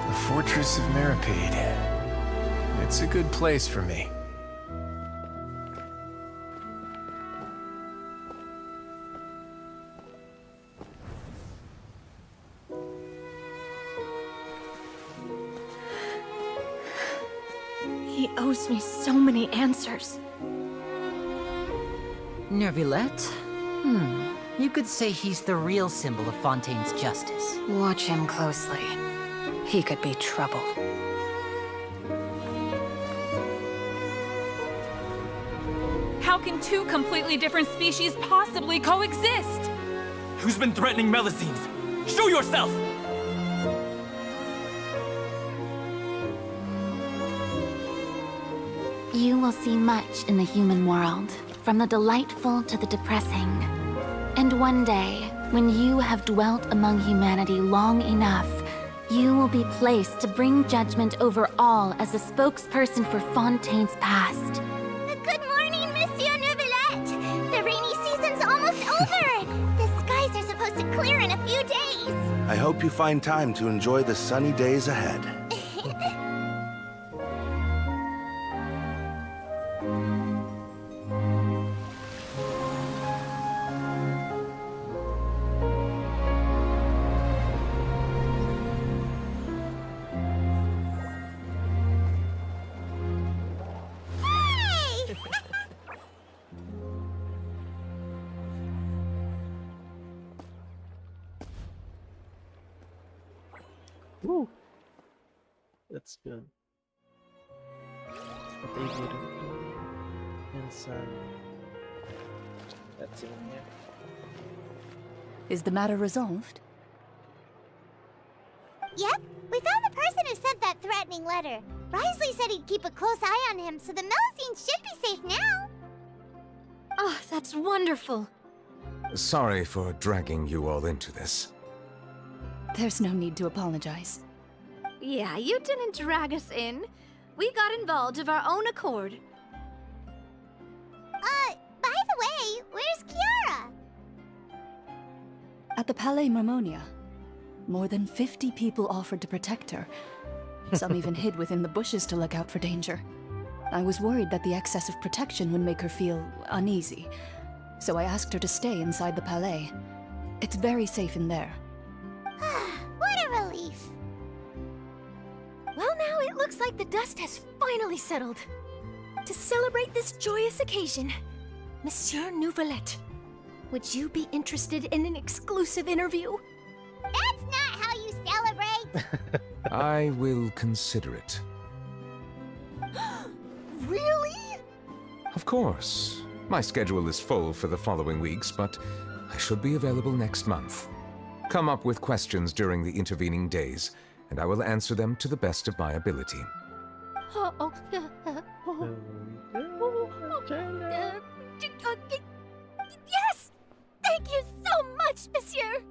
The Fortress of Meripede. It's a good place for me. He owes me so many answers. Neuvillette? You could say he's the real symbol of Fontaine's justice. Watch him closely. He could be trouble. How can two completely different species possibly coexist? Who's been threatening Melusines? Show yourself! You will see much in the human world, from the delightful to the depressing. And one day, when you have dwelt among humanity long enough, you will be placed to bring judgment over all as a spokesperson for Fontaine's past. Good morning, Monsieur Neuvillette! The rainy season's almost over! The skies are supposed to clear in a few days! I hope you find time to enjoy the sunny days ahead. Woo! That's good. What they do inside. That's in here. Is the matter resolved? Yep, we found the person who sent that threatening letter. Risley said he'd keep a close eye on him, so the Melusines should be safe now. Oh, that's wonderful. Sorry for dragging you all into this. There's no need to apologize. Yeah, you didn't drag us in. We got involved of our own accord. By the way, where's Kiara? At the Palais Marmonia, more than 50 people offered to protect her. Some even hid within the bushes to look out for danger. I was worried that the excess of protection would make her feel uneasy, so I asked her to stay inside the Palais. It's very safe in there. What a relief. Well, now it looks like the dust has finally settled. To celebrate this joyous occasion, Monsieur Neuvillette, would you be interested in an exclusive interview? That's not how you celebrate! I will consider it. Really? Of course. My schedule is full for the following weeks, but I should be available next month. Come up with questions during the intervening days, and I will answer them to the best of my ability. Yes! Thank you so much, monsieur!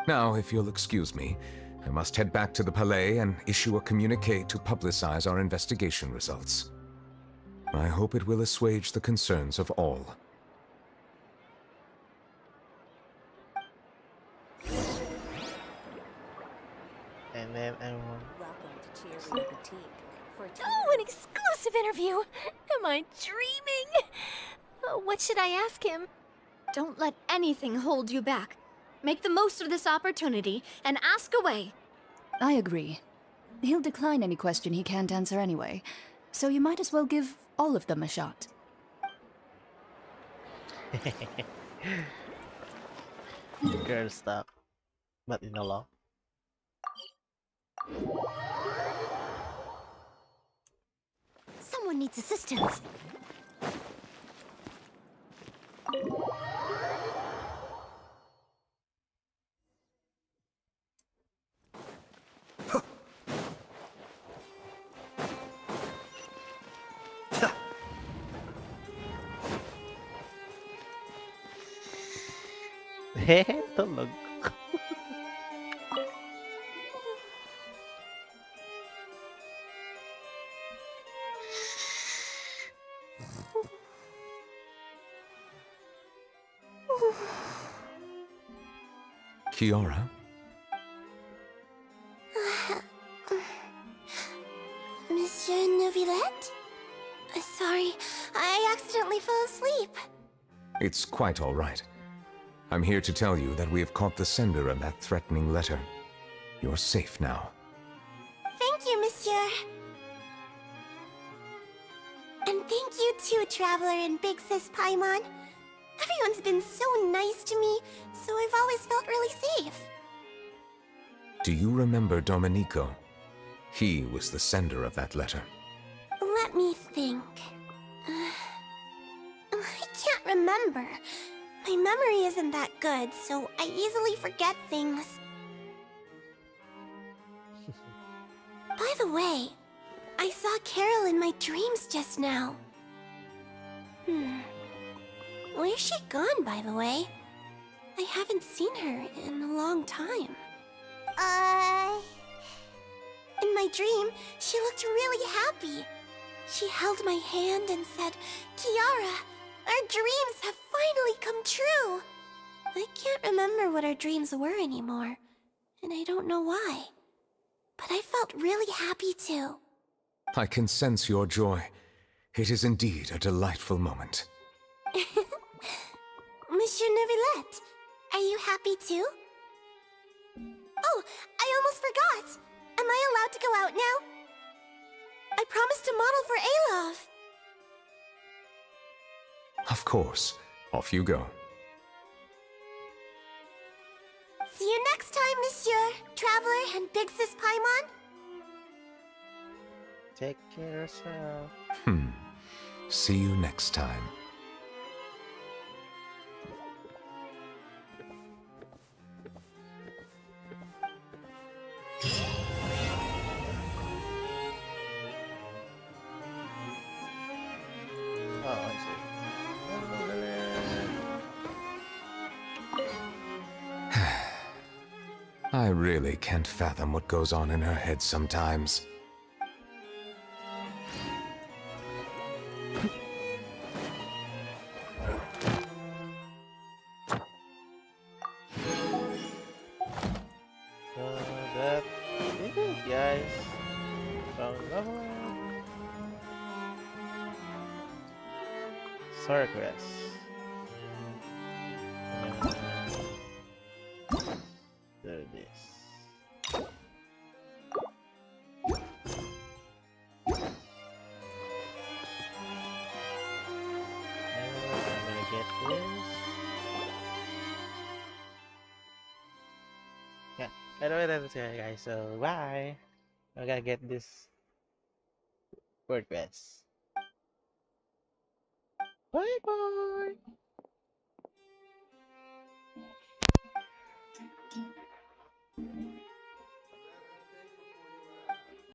Now, if you'll excuse me, I must head back to the Palais and issue a communique to publicize our investigation results. I hope it will assuage the concerns of all. And then Oh, an exclusive interview! Am I dreaming? What should I ask him? Don't let anything hold you back. Make the most of this opportunity and ask away. I agree. He'll decline any question he can't answer anyway, so you might as well give all of them a shot. Girl stuff, but in a law. Someone needs assistance. Tulog. Kiara? Monsieur Neuvillette? Sorry, I accidentally fell asleep. It's quite all right. I'm here to tell you that we have caught the sender of that threatening letter. You're safe now. Thank you, monsieur. And thank you too, Traveler and Big Sis Paimon. Everyone's been so nice to me, so I've always felt really safe. Do you remember Domenico? He was the sender of that letter. Let me think. I can't remember. My memory isn't that good, so I easily forget things. By the way, I saw Carol in my dreams just now. Where's she gone, by the way? I haven't seen her in a long time. In my dream, she looked really happy. She held my hand and said, "Kiara, our dreams have finally come true." I can't remember what our dreams were anymore, and I don't know why. But I felt really happy too. I can sense your joy. It is indeed a delightful moment. Monsieur Neuvillette, are you happy too? Oh, I almost forgot! Am I allowed to go out now? I promised to model for Alov. Of course. Off you go. See you next time, Monsieur, Traveler, and Big Sis Paimon. Take care of yourself. See you next time. Oh, I see. I really can't fathom what goes on in her head sometimes. That is it, guys. From level. Sorry, quest. Do this. And I'm gonna get this. Yeah, anyway, that's it, guys. So, bye. I gotta get this word quest. Bye bye.